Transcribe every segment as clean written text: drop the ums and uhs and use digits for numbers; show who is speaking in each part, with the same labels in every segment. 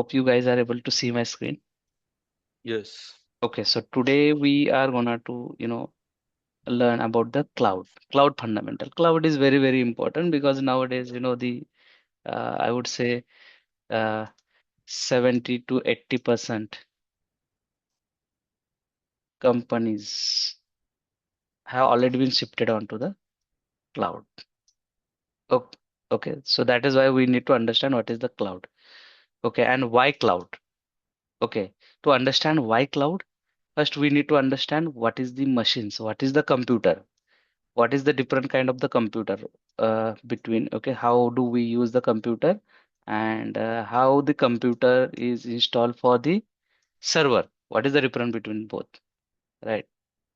Speaker 1: hope you guys are able to see my screen.
Speaker 2: Yes.
Speaker 1: Okay, so today we are gonna to, learn about the cloud fundamental. Cloud is very, very important because nowadays, I would say, uh, 70 to 80% companies have already been shifted onto the cloud. Okay, okay, so that is why we need to understand what is the cloud. Okay, and why cloud? Okay, to understand why cloud, first we need to understand what is the machines, what is the computer, what is the different kind of the computer between, okay, how do we use the computer, and how the computer is installed for the server, what is the difference between both, right?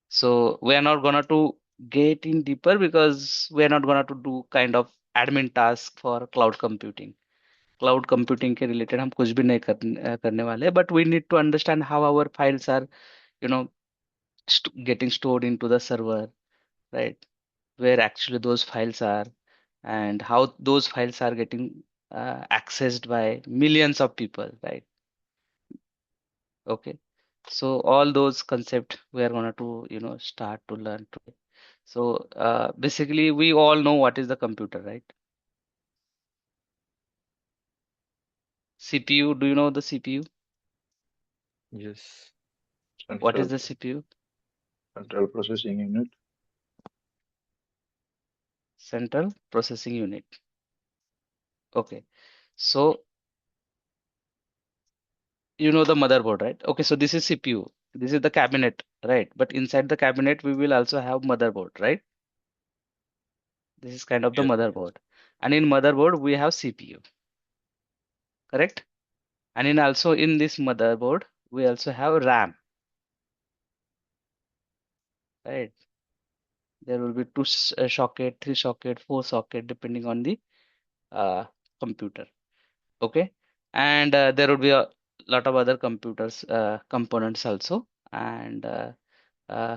Speaker 1: So we are not gonna to get in deeper because we are not gonna to do kind of admin task for cloud computing. Cloud computing के related हम कुछ भी नहीं करने वाले, but we need to understand how our files are you know getting stored into the server, right? Where actually those files are, and how those files are getting accessed by millions of people, right? Okay. So all those concepts we are going to, start to learn today. So basically, we all know what is the computer, right? CPU, do you know the CPU?
Speaker 2: Yes.
Speaker 1: What is
Speaker 2: Central
Speaker 1: the CPU?
Speaker 2: Central Processing Unit.
Speaker 1: Central Processing Unit. Okay. So you know the motherboard, right? Okay, so this is CPU. This is the cabinet, right? But inside the cabinet, we will also have motherboard, right? This is kind of the
Speaker 2: Yes.
Speaker 1: motherboard. And in motherboard, we have CPU, correct? And in also in this motherboard, we also have RAM, right? There will be two socket, three socket, four socket, depending on the uh, computer. Okay, and there will be a lot of other computers components also, and uh,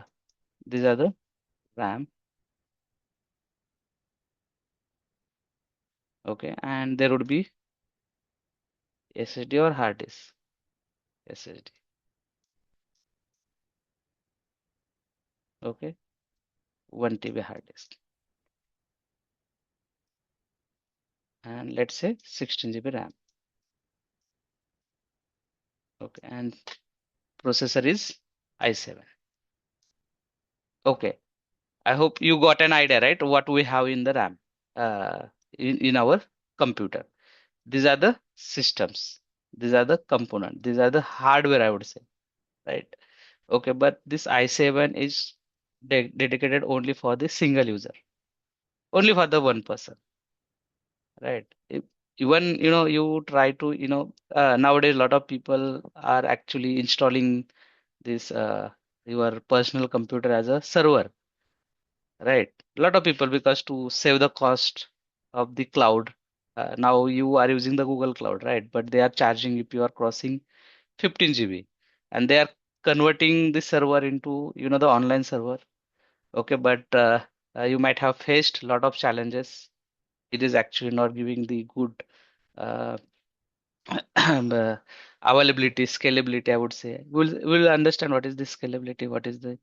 Speaker 1: these are the RAM. Okay, and there would be SSD or hard disk. SSD. Okay, 1 TB hard disk, and let's say 16 GB RAM. Okay, and processor is i7. Okay, I hope you got an idea, right? What we have in the RAM, in our computer. These are the systems. These are the component. These are the hardware, I would say, right? Okay, but this i7 is dedicated only for the single user, only for the one person, right? Even you try to nowadays a lot of people are actually installing this your personal computer as a server, right? A lot of people, because to save the cost of the cloud, now you are using the Google Cloud, right? But they are charging if you are crossing 15 GB, and they are converting the server into the online server. Okay, but you might have faced a lot of challenges. It is actually not giving the good uh, uh, availability, scalability, I would say. We'll understand what is the scalability, what is the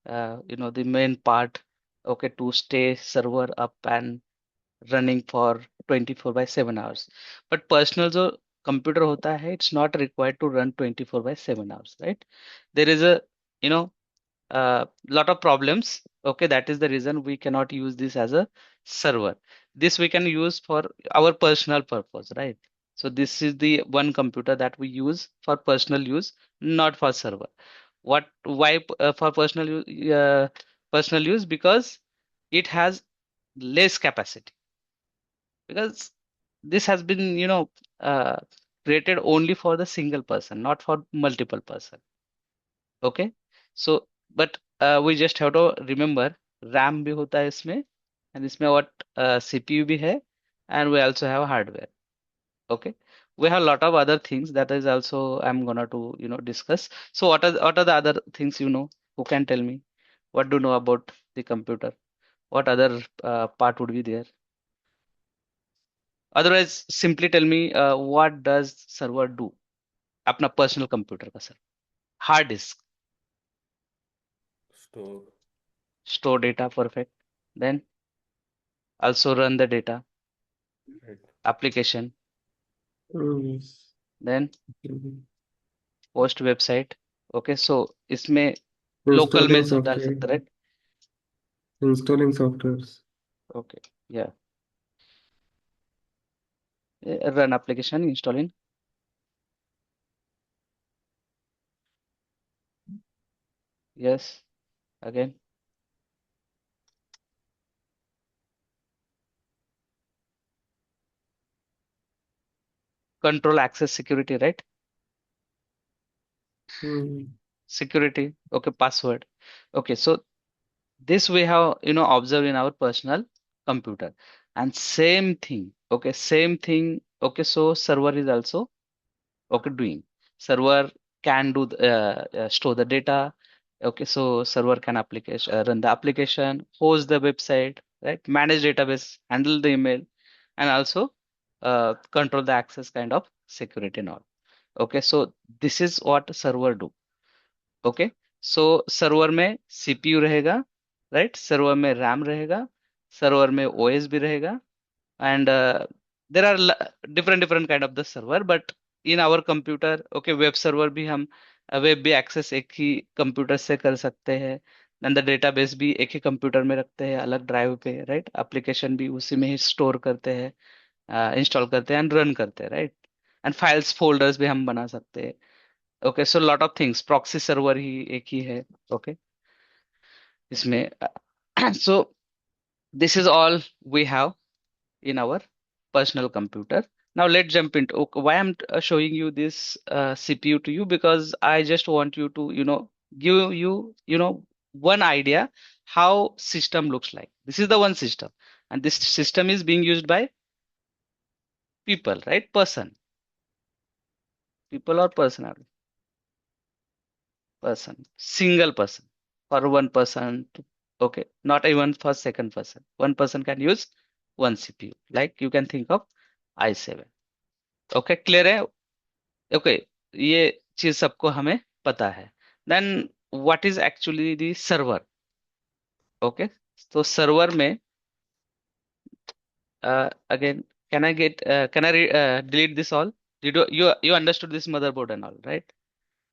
Speaker 1: the main part, okay, to stay server up and running for 24 by 7 hours. But personal जो computer होता है, it's not required to run 24 by 7 hours, right? There is a you know lot of problems. Okay, that is the reason we cannot use this as a server. This we can use for our personal purpose, right? So this is the one computer that we use for personal use, not for server. Why for personal use? Because it has less capacity. Because this has been, uh, created only for the single person, not for multiple person. Okay, so but we just have to remember RAM भी होता है इसमें, and इसमें what CPU भी है, and we also have hardware. Okay, we have a lot of other things that is also I'm gonna to discuss. So what are the other things Who can tell me? What do you know about the computer? What other part would be there? Otherwise, simply tell me what does server do? अपना personal computer का sir. Hard disk,
Speaker 2: Store.
Speaker 1: Store data, perfect. Then also run the data,
Speaker 2: Right.
Speaker 1: application,
Speaker 3: Hmm.
Speaker 1: then post website। Okay so इसमें local में
Speaker 3: Installing
Speaker 1: डाल
Speaker 3: software.
Speaker 1: सकते, right?
Speaker 3: Installing softwares.
Speaker 1: Okay, या run application, installing, yes, again control access security, right?
Speaker 3: Hmm.
Speaker 1: Security, okay, password, okay. So this we have observed in our personal computer, and same thing, okay, same thing, okay. So server is also okay doing. Server can do store the data, okay. So server can application run the application, host the website, right? Manage database, handle the email, and also control the access, kind of security and all, okay. So this is what server do, okay. So server में CPU रहेगा, right? Server में RAM रहेगा, server में OS भी रहेगा, and there are different different kind of the server, but in our computer, okay, web server भी हम web भी एक्सेस एक ही कंप्यूटर से कर सकते हैं, एंड द डेटाबेस भी एक ही कंप्यूटर में रखते हैं अलग ड्राइव पे, राइट? एप्लीकेशन भी उसी में ही स्टोर करते हैं, इंस्टॉल करते हैं एंड रन करते हैं, राइट? एंड फाइल्स फोल्डर्स भी हम बना सकते हैं, okay. So lot of things, proxy server ही एक ही है, ओके, इसमें। So this is all we have in our personal computer. Now let's jump into, okay, why I'm showing you this CPU to you, because I just want you to give you one idea how system looks like. This is the one system, and this system is being used by people, right? Person, people or personality, person, single person, for one person to, okay, not even for second person. One person can use one CPU, like you can think of i7, okay, clear है? Okay, ये चीज सबको हमें पता है। Then what is actually the server, okay. तो server में again, can I delete this all? You understood this motherboard and all, right?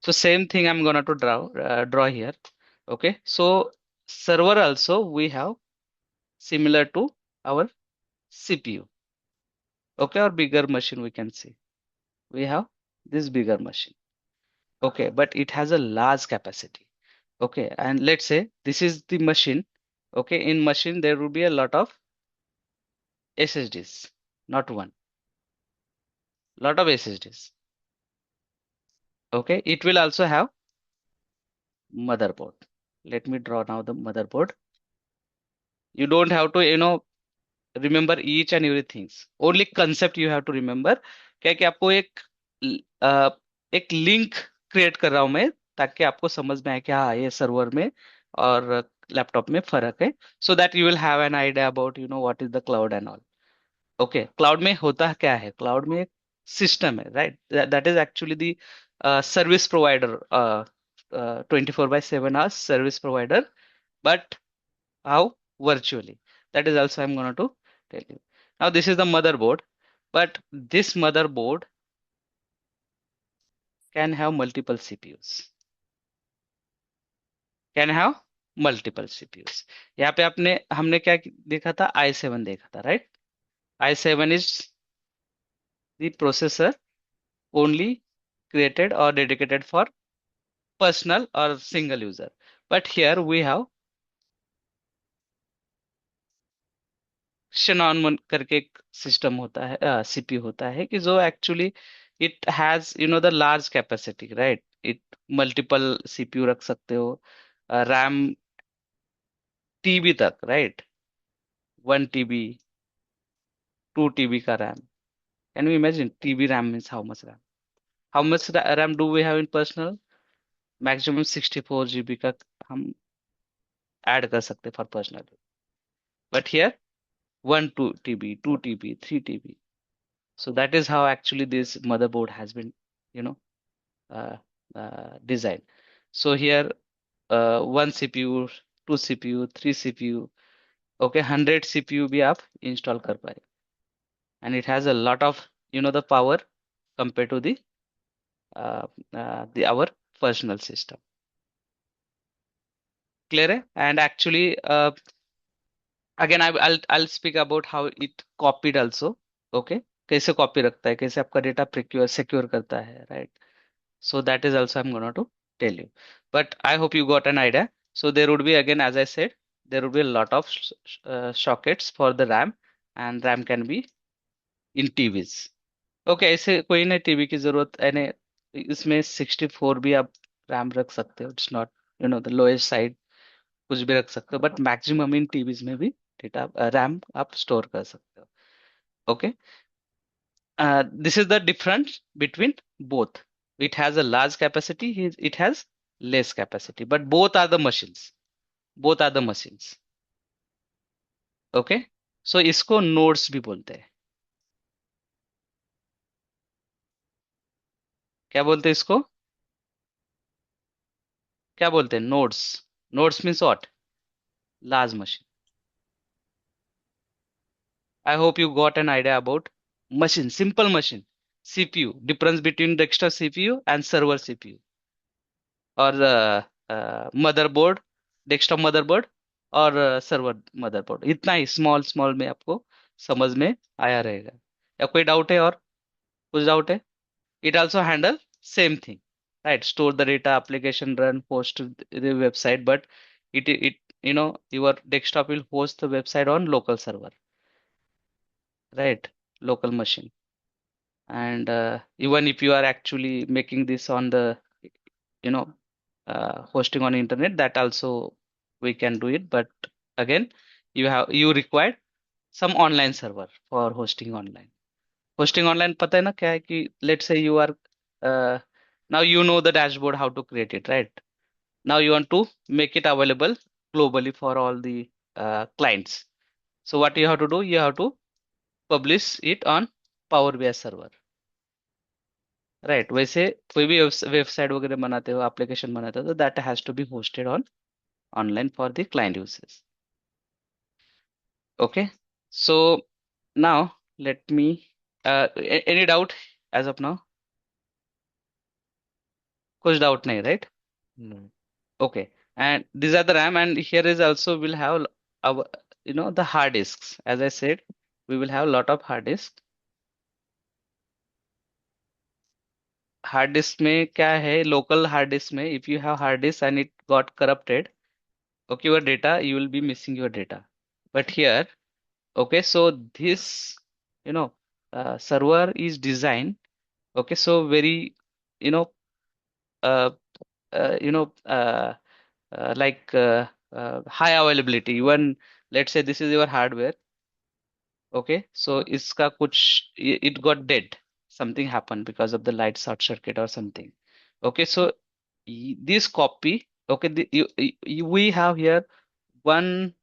Speaker 1: So same thing I'm gonna to draw here, okay. So server also we have similar to our CPU, okay, or bigger machine we can see. We have this bigger machine, okay, but it has a large capacity. Okay, and let's say this is the machine. Okay, in machine there will be a lot of SSDs, not one, lot of SSDs. Okay, it will also have motherboard. Let me draw now the motherboard. You don't have to, remember each and every things. Only concept you have to remember. क्या कि आपको एक link create कर रहा हूं मैं, ताकि आपको समझ में आए कि हाँ, ये सर्वर में और लैपटॉप में फर्क है, so that you will have an idea about what is the cloud and all. Okay, cloud में होता क्या है? क्लाउड में एक सिस्टम है, right? That is actually the service provider, 24/7 hours service provider, but how? Virtually. That is also I'm going to tell you. Now this is the motherboard, but this motherboard can have multiple CPUs. Can have multiple CPUs. यहाँ पे आपने हमने क्या देखा था? i7 देखा था, right? i7 is the processor only created or dedicated for personal or single user. But here we have Shannon करके एक सिस्टम होता है, सीपीयू होता है, कि जो actually it has the large capacity, right? It multiple CPU रख सकते हो, रैम टीबी तक, राइट? 1 TB, 2 TB का RAM. Can you imagine? TB RAM means how much RAM? How much RAM do we have in personal? Maximum 64 GB का हम add कर सकते for personal, but here 1 2 TB, 2 TB, 3 TB. So that is how actually this motherboard has been, you know. design. So here one CPU, two CPU, three CPU, okay, 100 CPU भी आप install कर पाए, and it has a lot of the power compared to the our personal system. Clear है? And actually again I'll speak about how it copied also. Okay, कैसे copy रखता है, कैसे आपका data secure करता है, right? So that is also I'm going to tell you. But I hope you got an idea. So there would be, again, as I said, there would be a lot of sockets for the RAM, and RAM can be in TVs. Okay, ऐसे कोई नहीं TV की जरूरत यानी इसमें 64 भी आप RAM रख सकते हो. It's not the lowest side, कुछ भी रख सकते हो, बट मैक्सिमम इन टीवीज में भी डेटा RAM आप स्टोर कर सकते हो. Okay, this is the difference between both. It has a large capacity, it has less capacity, but both are the machines. Both are the machines. Okay, so इसको nodes भी बोलते हैं. क्या बोलते हैं इसको? क्या बोलते हैं? Nodes. Nodes means what? Large machine. I hope you got an idea about machine, simple machine. CPU, difference between desktop CPU and server CPU. और मदरबोर्ड, डेस्कटॉप मदरबोर्ड और सर्वर मदरबोर्ड. इतना ही स्मॉल स्मॉल में आपको समझ में आया रहेगा. या कोई डाउट है? और कुछ डाउट है? It also handle same thing, right? Store the data, application run, host the website, but it your desktop will host the website on local server, right? Local machine. And even if you are actually making this on the you know hosting on internet, that also we can do it, but again you require some online server for hosting online. Hosting online पता है ना क्या है कि let's say you are uh, now you know the dashboard how to create it, right? Now you want to make it available globally for all the clients. So what you have to do, you have to publish it on Power BI server, right? वैसे कोई भी website वगैरह बनाते हो, application बनाते हो, तो that has to be hosted on online for the client uses. Okay, so now let me any doubt as of now? कुछ doubt नहीं, right?
Speaker 2: No.
Speaker 1: Okay, and these are the RAM, and here is also will have our the hard disks. As I said, we will have a lot of hard disk. Hard disk में क्या है? Local hard disk में if you have hard disk and it got corrupted, okay, your data, you will be missing your data. But here, okay, so this you know server is designed, okay, so very you know uh, uh, you know uh, like high availability. Even let's say this is your hardware, okay, so इसका कुछ it got dead, something happened because of the light short circuit or something. Okay, so this copy, okay, we have here one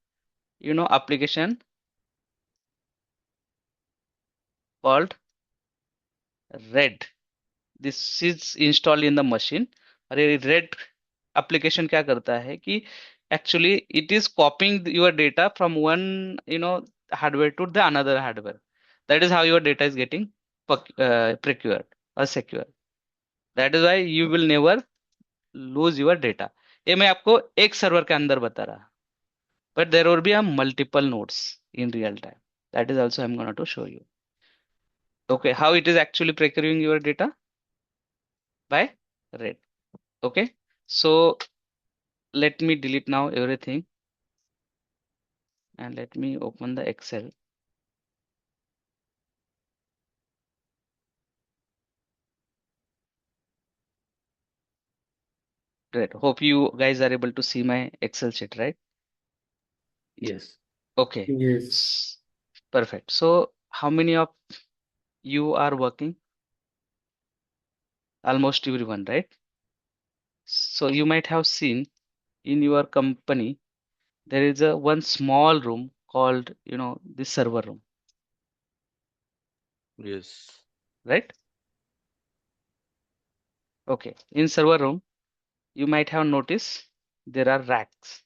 Speaker 1: application called red. This is installed in the machine. और ये red application क्या करता है कि actually it is copying your data from one hardware to the another hardware. That is how your data is getting procured or secure. That is why you will never lose your data. ये मैं आपको एक server के अंदर बता रहा, but there will be a multiple nodes in real time. That is also I'm going to show you. Okay, how it is actually procuring your data? By red. Okay, so let me delete now everything and let me open the Excel. Great. Hope you guys are able to see my Excel sheet, right?
Speaker 2: Yes.
Speaker 1: Okay.
Speaker 3: Yes.
Speaker 1: Perfect. So how many of you are working? Almost everyone, right? So you might have seen in your company there is a one small room called the server room,
Speaker 2: Yes.
Speaker 1: right? Okay, in server room, you might have noticed there are racks.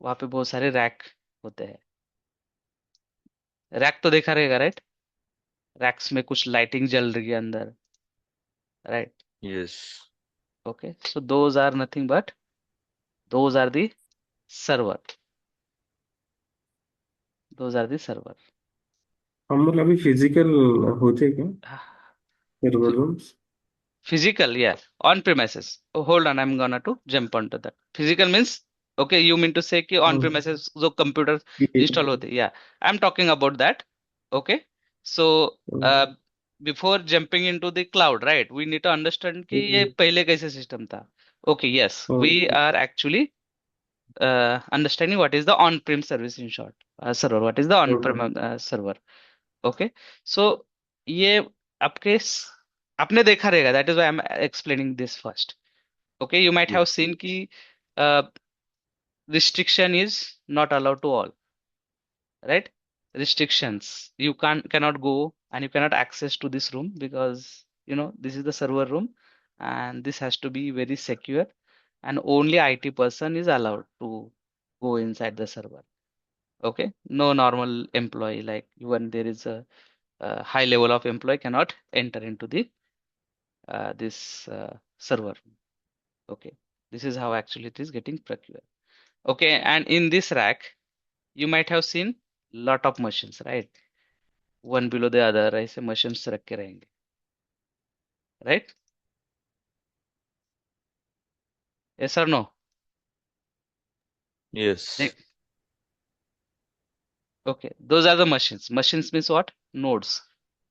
Speaker 1: वहाँ पे बहुत सारे rack होते हैं. Rack तो देखा रहेगा, right? Racks में कुछ लाइटिंग जल रही है अंदर, right?
Speaker 2: Yes.
Speaker 1: Okay, so those are nothing but those are the server. Those are the server.
Speaker 3: हम मतलब अभी फिजिकल होते क्या server rooms?
Speaker 1: Physical, yeah, on premises. Oh, hold on, I'm gonna to jump onto that. Physical means, okay, you mean to say कि on premises जो computer install होते हैं, yeah, I'm talking about that. Okay, so before jumping into the cloud, right, we need to understand कि ये पहले कैसे system था. Okay, yes, we are actually understanding what is the on-prem service in short, server. What is the on-prem server? Okay, so ये आपके आपने देखा रहेगा. That is why I'm explaining this first. Okay, you might have
Speaker 2: Yes.
Speaker 1: seen कि uh, restriction is not allowed to all, right? Restrictions. You cannot go and you cannot access to this room because this is the server room and this has to be very secure and only IT person is allowed to go inside the server. Okay, no normal employee, like even there is a high level of employee cannot enter into the this server. Okay, this is how actually it is getting procured. Okay, and in this rack, you might have seen lot of machines, right? One below the other, ऐसे machines रखे रहेंगे, right? Yes or no?
Speaker 2: Yes.
Speaker 1: Okay, those are the machines. Machines means what? Nodes.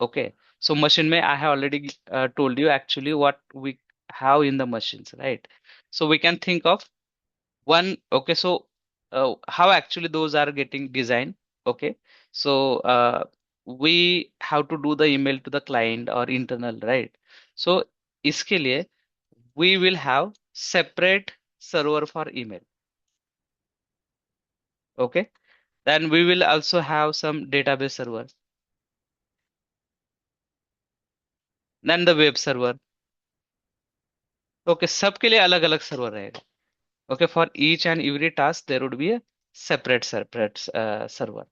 Speaker 1: Okay, so machine may I have already told you actually what we have in the machines, right? So we can think of one. Okay, so how actually those are getting designed. Okay, so we have to do the email to the client or internal, right? So इसके लिए we will have separate server for email. Okay, then we will also have some database server, then the web server. Okay, सबके लिए अलग अलग server रहेगा. Okay, for each and every task there would be a separate server.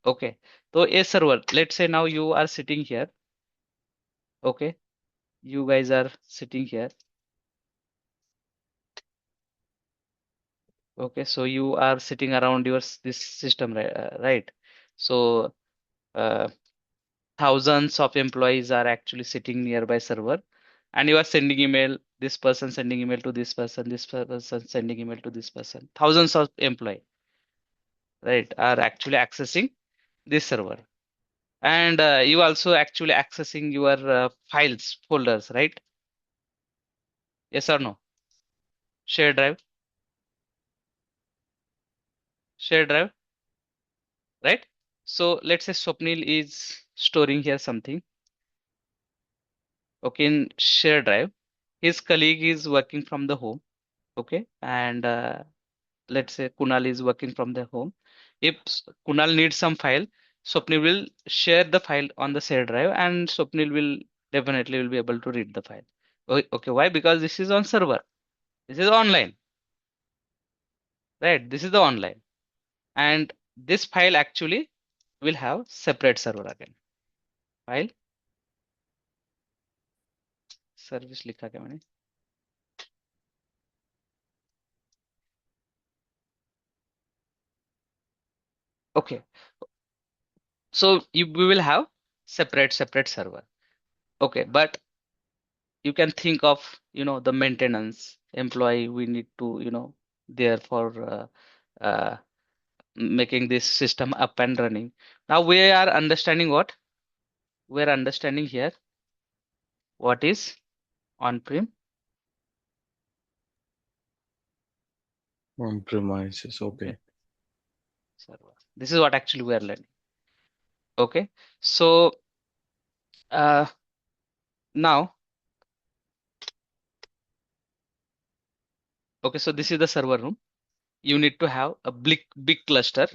Speaker 1: Okay, so a server, let's say now you are sitting here. Okay, you guys are sitting here. Okay, so you are sitting around your this system, right? So uh, thousands of employees are actually sitting nearby server, and you are sending email. This person sending email to this person. This person sending email to this person. Thousands of employee, right, are actually accessing this server, and you also actually accessing your files folders, right? Yes or no? Share drive, share drive, right? So let's say Swapnil is storing here something. Okay, in share drive, his colleague is working from the home. Okay, and let's say Kunal is working from the home. If Kunal needs some file, Swapnil will share the file on the share drive, and Swapnil will definitely will be able to read the file. Okay, why? Because this is on server. This is online, right? This is the online, and this file actually will have separate server again. File service लिखा क्या मैंने? Okay, so we will have separate server. Okay, but you can think of the maintenance employee we need to there for making this system up and running. Now we are understanding what? We are understanding here what is on-prem
Speaker 2: On premises. Okay.
Speaker 1: server. This is what actually we are learning. Okay, so uh, now, okay, so this is the server room. You need to have a big cluster.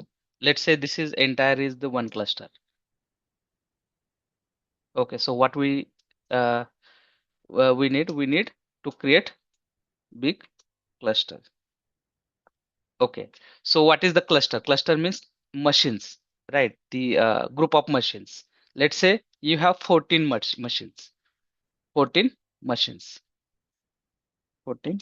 Speaker 1: Let's say this is entire is the one cluster. Okay, so what we uh, we need to create big cluster. Okay, so what is the cluster? Cluster means machines, right? The group of machines. Let's say you have 14 machines. 14 machines. 14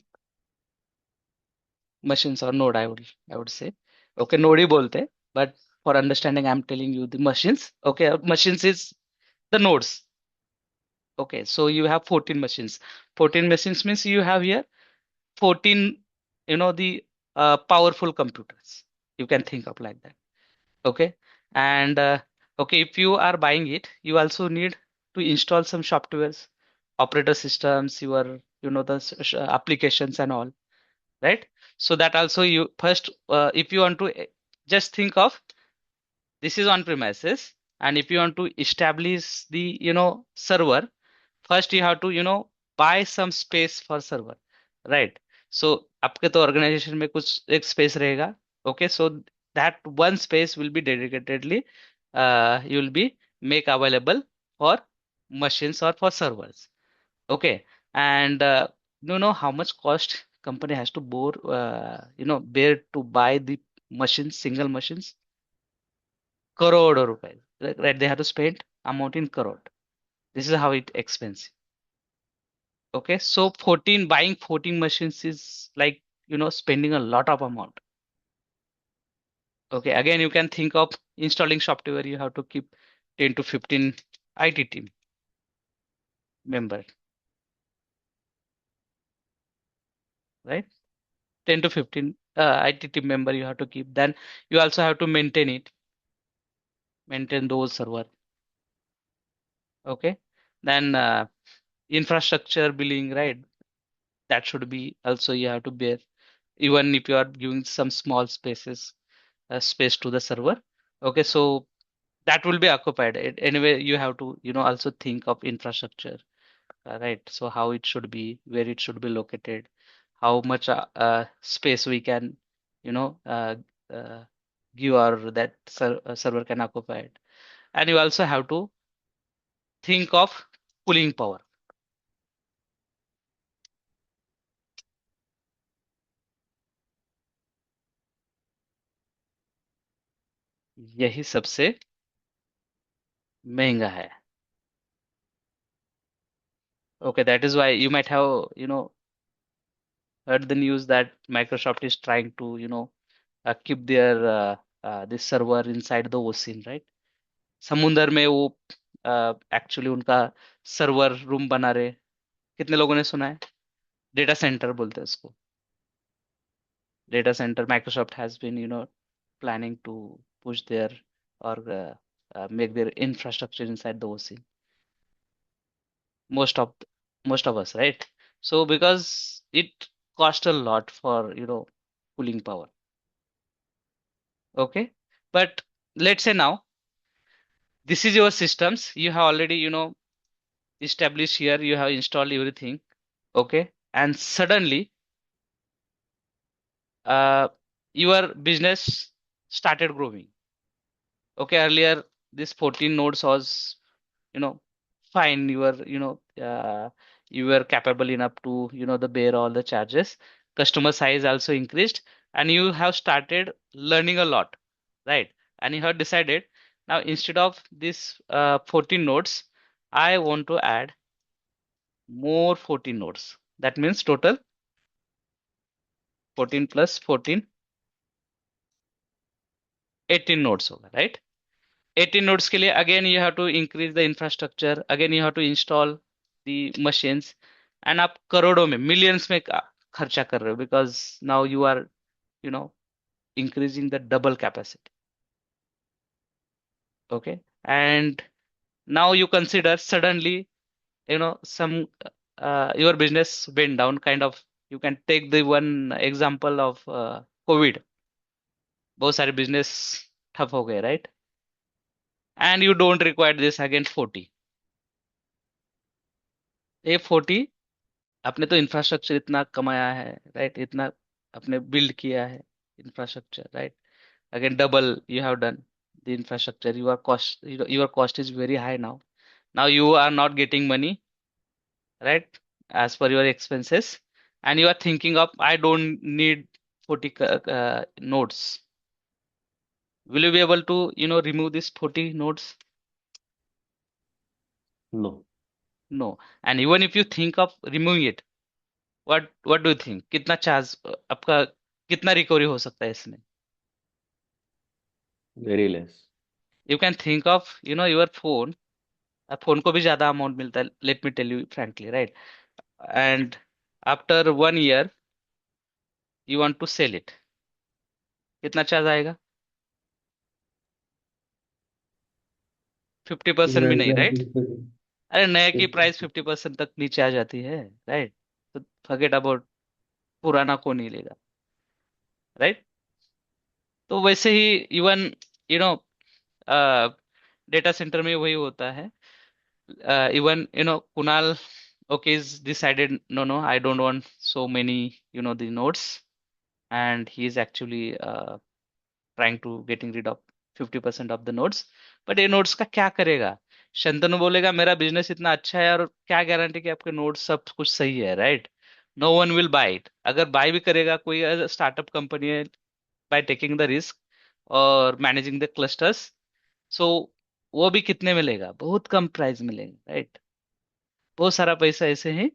Speaker 1: machines or node, I would say. Okay, node ही बोलते हैं, but for understanding, I'm telling you the machines. Okay, machines is the nodes. Okay, so you have 14 machines. 14 machines means you have here 14, the powerful computers. You can think of like that. Okay, and okay, if you are buying it, you also need to install some softwares, operator systems, your, the applications and all, right? So that also you first, if you want to just think of this is on premises, and if you want to establish the, server, first you have to, buy some space for server, right? So आपके तो organization में कुछ एक space रहेगा. Okay, so that one space will be dedicatedly, you will be make available for machines or for servers. Okay, and you know how much cost company has to bear to buy the machines, single machines? Crore rupees, right? They have to spend amount in crore. This is how it expensive. Okay, so buying 14 machines is like, spending a lot of amount. Okay, again, you can think of installing software, you have to keep 10 to 15 IT team member, right? 10 to 15 IT team member you have to keep. Then you also have to maintain it, maintain those server. Okay, then infrastructure billing, right? That should be also you have to bear, even if you are giving some small space to the server. Okay, so that will be occupied. Anyway, you have to, also think of infrastructure, right? So how it should be, where it should be located, how much space we can, you know, uh, uh, give or that server can occupy it. And you also have to think of cooling power. यही सबसे महंगा है. Okay, that is why you might have, heard the news that Microsoft is trying to, keep their this server inside the ocean, right? समुंदर में वो actually उनका server room बना रहे. कितने लोगों ने सुना है? डेटा सेंटर बोलते हैं उसको. Data centre Microsoft has been, planning to push their or make their infrastructure inside the ocean. Most of most of us, right? So because it cost a lot for, cooling power. Okay, but let's say now this is your systems. You have already, established here. You have installed everything. Okay, and suddenly uh, your business started growing. Okay, earlier this 14 nodes was, you know, fine. You were capable enough to, the bear all the charges. Customer size also increased, and you have started learning a lot, right? And you have decided now instead of this 14 nodes, I want to add more 14 nodes. That means total 14 plus 14, 18 nodes होगा, right? 18 nodes के लिए again you have to increase the infrastructure, again you have to install the machines, and आप करोड़ों में millions में खर्चा कर रहे हो because now you are, you know increasing the double capacity. Okay, and now you consider suddenly, some your business went down kind of. You can take the one example of COVID. बहुत सारे business ठप हो गए, right? And you don't require this again 40. ये 40 आपने तो infrastructure इतना कमाया है, राइट? इतना आपने बिल्ड किया है infrastructure, right? Again double you have done the infrastructure. Your cost is very high now. Now you are not getting money right? As per your expenses, and you are thinking of, I don't need 40 nodes. Will you be able to, remove these 40 nodes?
Speaker 2: No.
Speaker 1: No. And even if you think of removing it, what do you think? कितना charge आपका, कितना recovery हो सकता है इसमें?
Speaker 2: Very less.
Speaker 1: You can think of, your phone. Phone को भी ज्यादा अमाउंट मिलता है, let me tell you frankly, right? And after 1 year you want to sell it, कितना चार्ज आएगा? 50% भी
Speaker 3: लेस
Speaker 1: नहीं,
Speaker 3: देन
Speaker 1: राइट?
Speaker 3: 50।
Speaker 1: अरे नए की प्राइस 50% तक नीचे आ जाती है, राइट? तो फॉरगेट अबाउट, पुराना को नहीं लेगा, राइट? तो वैसे ही even, you know data center में वही होता है. Even, Kunal, okay, is decided, no, no, I don't want so many, the nodes, and he is actually trying to getting rid of 50% of the nodes. But ये nodes का क्या करेगा? शंतनु बोलेगा मेरा बिजनेस इतना अच्छा है, और क्या गारंटी कि आपके नोड्स सब कुछ सही है, right? No one will buy it. अगर बाय भी करेगा कोई स्टार्टअप कंपनी है, बाय टेकिंग द रिस्क और मैनेजिंग द क्लस्टर्स, सो वो भी कितने में लेगा? बहुत कम प्राइस में लेगा, राइट? बहुत सारा पैसा ऐसे ही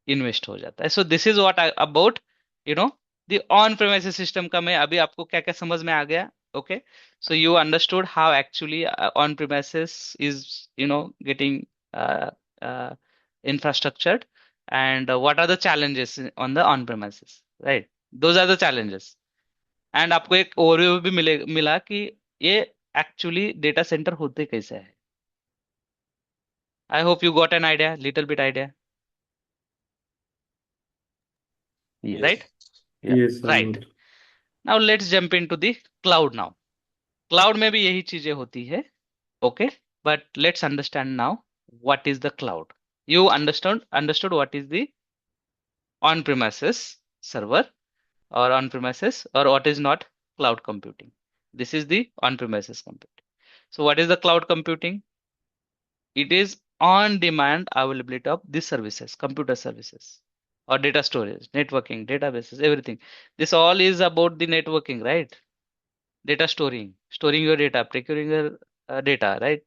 Speaker 1: इन्वेस्ट हो जाता है. सो this is what about, you know the on premises system का. मैं अभी आपको क्या क्या समझ में आ गया? Okay, so you understood how actually on premises is, getting infrastructured, and what are the challenges on the on premises, right? Those are the challenges. And आपको एक ओवरव्यू भी मिला कि ये एक्चुअली डेटा सेंटर होते कैसे है. आई hope you got an idea, little bit idea,
Speaker 2: Yes.
Speaker 1: Right?
Speaker 2: Yeah.
Speaker 3: Yes I
Speaker 1: right.
Speaker 3: Got.
Speaker 1: Now let's jump into the cloud now. Cloud में भी यही चीजें होती है, okay? But let's understand now what is the cloud. You understood what is the on premises server or on premises, or what is not cloud computing. This is the on premises computing. So what is the cloud computing? It is on demand availability of these services, computer services, or data storage, networking, databases, everything. This all is about the networking, right? Data storing your data, procuring your data, right?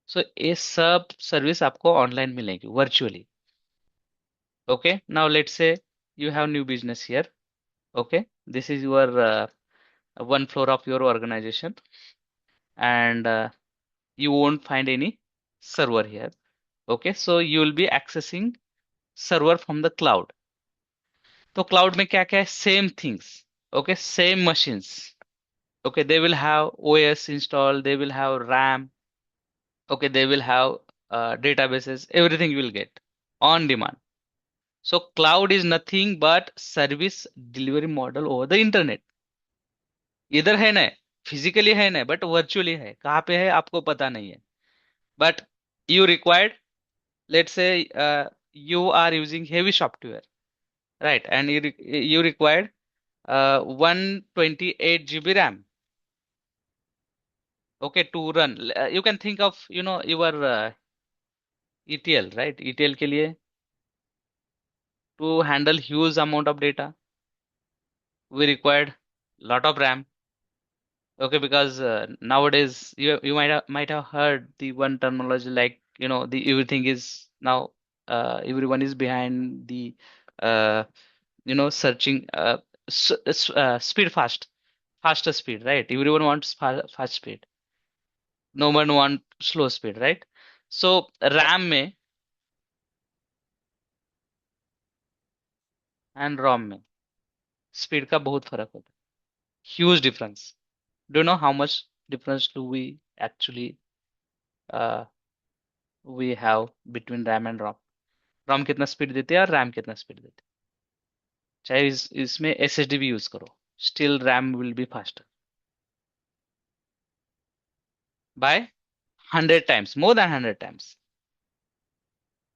Speaker 1: So ये सब service आपको online मिलेगी virtually. Okay, now let's say you have new business here. Okay, this is your one floor of your organization, and you won't find any server here. Okay, so you will be accessing server from the cloud. तो cloud में क्या क्या है? Same things, okay, same machines, okay, they will have OS installed, they will have RAM, okay, they will have databases, everything you will get on demand. So cloud is nothing but service delivery model over the internet. इधर है ना, physically है ना, but virtually है. कहाँ पे है आपको पता नहीं है, but you required, let's say, you are using heavy software, right? And you required 128 GB RAM, okay, to run. You can think of, your ETL, right? ETL के लिए, to handle huge amount of data, we required lot of RAM. Okay, because nowadays you might have heard the one terminology, like, the everything is now, everyone is behind the uh, searching, speed, faster speed, right? Everyone wants fast speed. No one want slow speed, right? So RAM में and ROM में speed का बहुत फर्क होता है, huge difference. Do you know how much difference do we actually uh, we have between RAM and ROM? ROM कितना speed देते हैं और RAM कितना स्पीड देते हैं? चाहे इसमें SSD भी यूज करो, still RAM will be faster by 100 times, more than 100 times,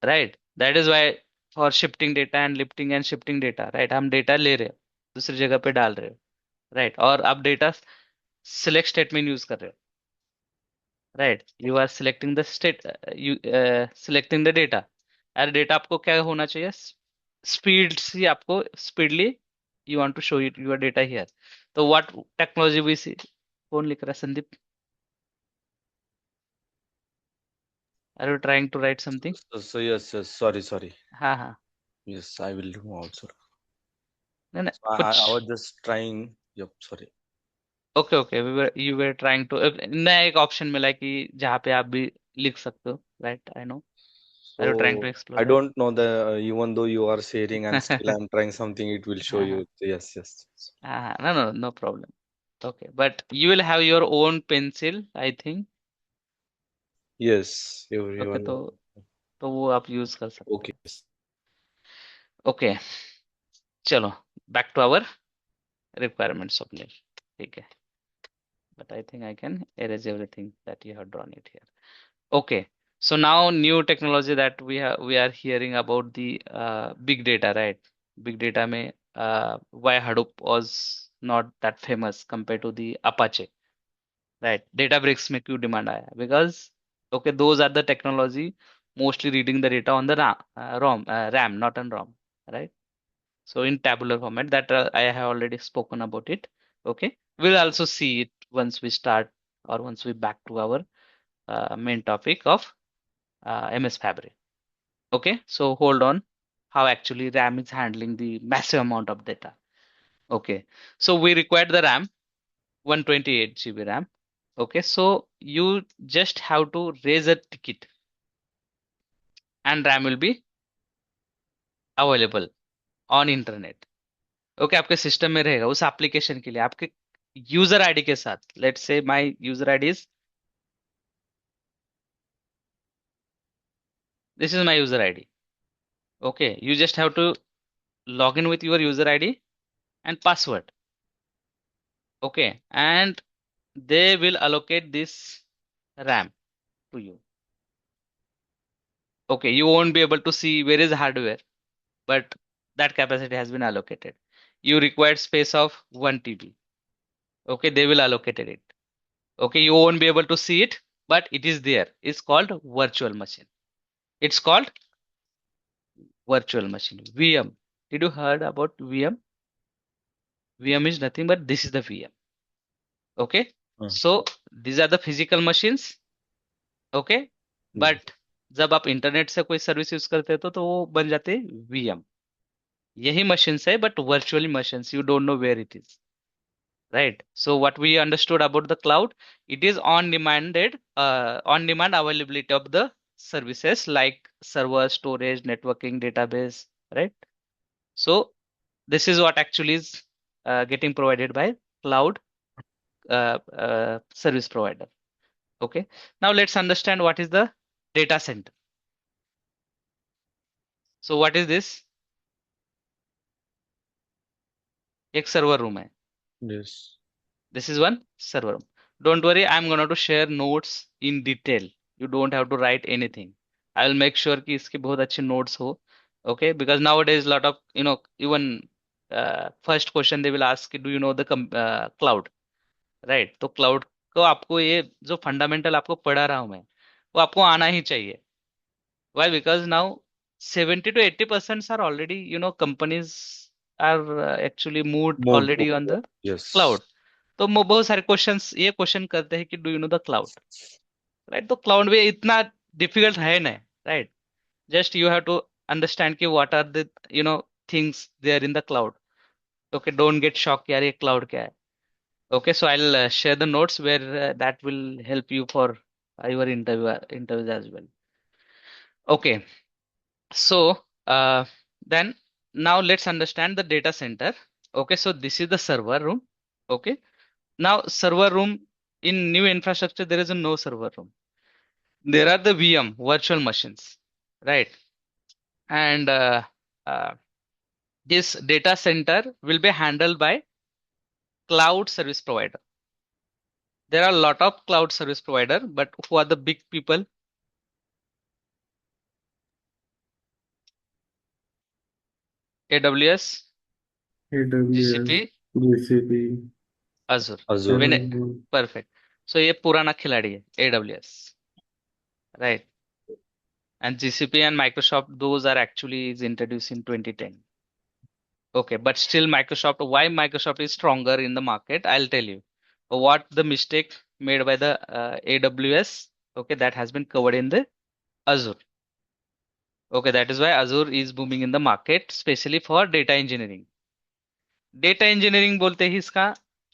Speaker 1: right? That is why for shifting data and lifting and shifting data, right, हम डेटा ले रहे हो, दूसरी जगह पे डाल रहे हो, राइट? और आप डेटा सिलेक्ट स्टेटमेंट यूज कर रहे हो, right? You are selecting the state, you selecting the data, यार डेटा आपको क्या होना चाहिए, स्पीड से आपको speedily you want to show it your data here, तो व्हाट टेक्नोलॉजी वी सी, कौन लिख रहा है, Sandeep, are you trying to write something?
Speaker 2: So yes, yes. Sorry.
Speaker 1: हाँ हाँ,
Speaker 2: Yes, I will do also.
Speaker 1: नहीं नहीं
Speaker 2: So I
Speaker 1: कुछ,
Speaker 2: was just trying. Yep. Sorry.
Speaker 1: Okay okay, you were trying to, नया एक ऑप्शन मिला है कि जहाँ पे आप भी लिख सकते हो, right, I know, are you trying to
Speaker 2: So
Speaker 1: explore
Speaker 2: I
Speaker 1: दैट?
Speaker 2: don't know even though you are sharing and still I'm trying something, it will show
Speaker 1: हाँ हाँ
Speaker 2: you. Yes, yes. Yes.
Speaker 1: हाँ, no no no problem, okay, but you will have your own pencil I think,
Speaker 2: Yes.
Speaker 1: Okay, तो वो आप use कर सकते
Speaker 2: Okay.
Speaker 1: हो, okay, चलो, back to our requirements of need, ठीक है, but I think I can erase everything that you have drawn it here. Okay, so now new technology that we are hearing about the big data, right? Big data में why Hadoop was not that famous compared to the Apache, right? Databricks में क्यों demand आया? Because okay, those are the technology mostly reading the data on the RAM, not on ROM, right? So in tabular format that I have already spoken about it. Okay, we'll also see it once we start or once we back to our main topic of MS Fabric. Okay, so hold on, how actually RAM is handling the massive amount of data. Okay, so we require the RAM 128 GB RAM. Okay, so you just have to raise a ticket and RAM will be available on internet. Okay, आपके system में रहेगा उस application के लिए आपके user ID के साथ, let's say my user ID is, this is my user ID, okay, you just have to log in with your user id and password, okay, and they will allocate this RAM to you. Okay, you won't be able to see where is hardware, but that capacity has been allocated. You require space of 1 TB, okay, they will allocate it, okay, you won't be able to see it, but it is there, it's called virtual machine, it's called virtual machine, VM. Did you heard about VM? VM is nothing but this is the VM. Okay.
Speaker 2: Hmm.
Speaker 1: So these are the physical machines. Okay.
Speaker 2: Hmm.
Speaker 1: But जब आप internet से कोई service use करते हो तो वो बन जाते हैं VM. यही machines है but virtually machines. You don't know where it is. Right. So what we understood about the cloud, it is on demand availability of the services like server, storage, networking, database. Right. So this is what actually is getting provided by cloud service provider. Okay. Now let's understand what is the data center. So what is this? एक server room है.
Speaker 2: Yes.
Speaker 1: This is one server room. Don't worry, I'm going to share notes in detail. You don't have to write anything. I will make sure कि इसके बहुत अच्छे notes हो. Okay, because nowadays lot of even first question they will ask, do you know the cloud? Right? तो cloud को आपको ये जो fundamental आपको पढ़ा रहा हूँ मैं, वो आपको आना ही चाहिए. Why? Because now 70 to 80% are already, companies are actually moved
Speaker 2: Moved
Speaker 1: already on
Speaker 2: over.
Speaker 1: the
Speaker 2: Yes.
Speaker 1: cloud. तो बहुत सारे क्वेश्चंस ये क्वेश्चन करते हैं कि do you know the cloud, right? तो क्लाउड में इतना डिफिकल्ट है नहीं, right? Just you have to understand कि what are the things there in the cloud. Okay, don't get shock यार ये क्लाउड क्या है. Okay, so I will share the notes where that will help you for your interviews as well. Okay, so then now let's understand the data center. Okay, so this is the server room. Okay, now server room, in new infrastructure there is a no server room. There are the VM, virtual machines, right? And uh, this data center will be handled by cloud service provider. There are a lot of cloud service provider, but who are the big people? AWS,
Speaker 3: AWS,
Speaker 1: GCP,
Speaker 3: GCP,
Speaker 1: Azure.
Speaker 2: Azure.
Speaker 1: When
Speaker 3: Amazon.
Speaker 1: perfect. So ये पुराना खिलाड़ी है AWS, right? and GCP and Microsoft, those are actually is introduced in 2010. Okay, but still Microsoft, why Microsoft is stronger in the market, I'll tell you. What the mistake made by the AWS, okay, that has been covered in the Azure. Okay, that is why Azure is booming in the market, especially for data engineering. Data engineering बोलते ही इसका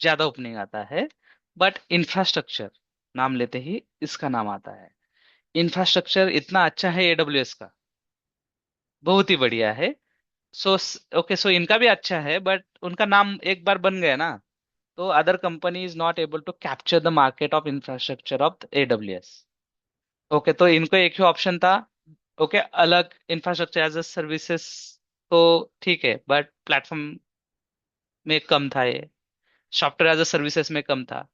Speaker 1: ज्यादा opening आता है, but infrastructure नाम लेते ही इसका नाम आता है। इंफ्रास्ट्रक्चर इतना अच्छा है एडब्ल्यूएस का, बहुत ही बढ़िया है। सो ओके, सो इनका भी अच्छा है, बट उनका नाम एक बार बन गया ना, तो other company is not able to capture the market of infrastructure of AWS. Okay, तो इनको एक ही ऑप्शन था। ओके, अलग इंफ्रास्ट्रक्चर एज अ सर्विसेज तो ठीक है, बट प्लेटफॉर्म में कम था ये, सॉफ्टवेयर एज अ सर्विसेज में कम था।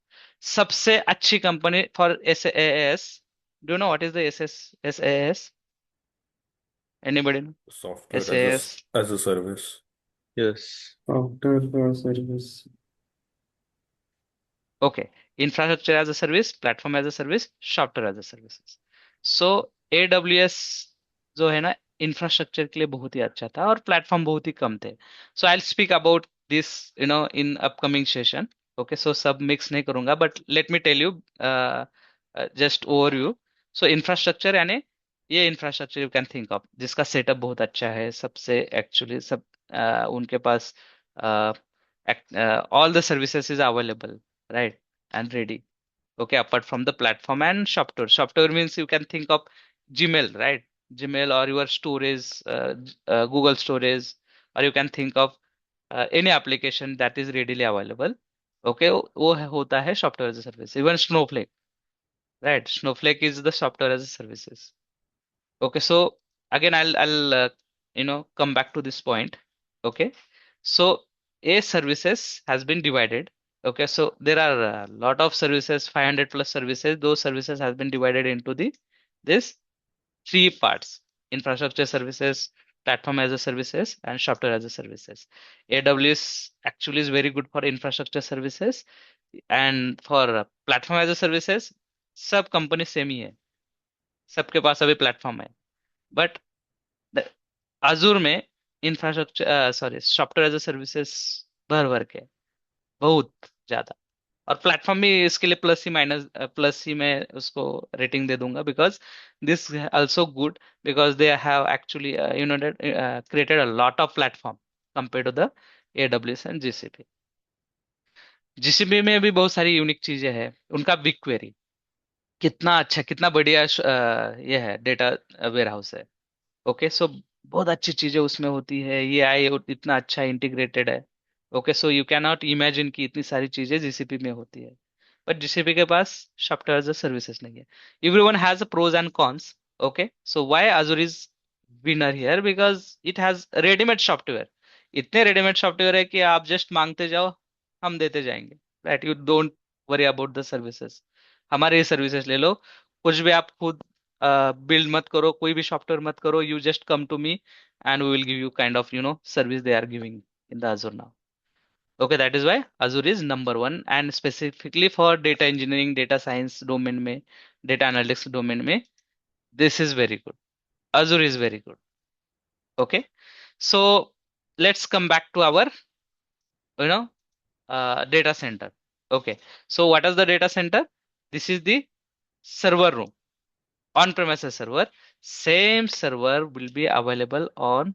Speaker 1: सबसे अच्छी company for S A S, do know what is the S A S? Anybody know
Speaker 3: Software
Speaker 1: S A S?
Speaker 3: as a service.
Speaker 2: Yes.
Speaker 3: Software service.
Speaker 1: Okay, infrastructure as a service, platform as a service, software as a services. So AWS जो है ना, infrastructure के लिए बहुत ही अच्छा था और platform बहुत ही कम थे। So I speak about this in upcoming session. Okay, so सब मिक्स नहीं करूंगा, but let me tell you just overview. So infrastructure यानी ये infrastructure you can think of जिसका सेटअप बहुत अच्छा है, सबसे एक्चुअली सब उनके पास all the services is available, right, and ready. Okay, apart from the platform and software means you can think of Gmail, right? Gmail or your storage, Google storage, or you can think of any application that is readily available. Okay, वो होता है software as a service. Even Snowflake, right? Snowflake is the software as a services. Okay, so again, I'll come back to this point. Okay, so a services has been divided. Okay, so there are a lot of services, 500 plus services. Those services has been divided into this three parts: infrastructure services, platform as a services, and software as a services. AWS actually is very good for infrastructure services, and for platform as a services, सब company same ही है, सबके पास अभी platform है। But Azure में infrastructure, sorry, software as a services भर भर के बहुत ज्यादा। और प्लेटफॉर्म भी इसके लिए प्लस ही माइनस, प्लस ही मैं उसको रेटिंग दे दूंगा, because this also good, because they have actually created a lot of platform compare to the AWS and GCP. GCP में भी बहुत सारी यूनिक चीजें हैं। उनका बिग क्वेरी कितना अच्छा, कितना बढ़िया ये है, डेटा वेयर हाउस है। ओके, सो बहुत अच्छी चीजें उसमें होती है, ये आई इतना अच्छा इंटीग्रेटेड है। Okay, so you can not imagine कि इतनी सारी चीजें जीसीपी में होती है, बट जीसीपी के पास सॉफ्टवेयर एज अ सर्विसेज नहीं है। Everyone has pros and cons. Okay, so why Azure is winner here? Because it has readymade software. इतने रेडीमेड सॉफ्टवेयर है कि आप जस्ट मांगते जाओ, हम देते जाएंगे, right? You don't worry about the services. हमारे ये सर्विसेज ले लो, कुछ भी आप खुद बिल्ड मत करो, कोई भी सॉफ्टवेयर मत करो, you just come to me and we will give you kind of service they are giving in the Azure now. Okay, that is why Azure is number one, and specifically for data engineering, data science domain में, data analytics domain में, this is very good. Azure is very good. Okay, so let's come back to our you know data center. Okay, so what is the data center? This is the server room, on-premises server. Same server will be available on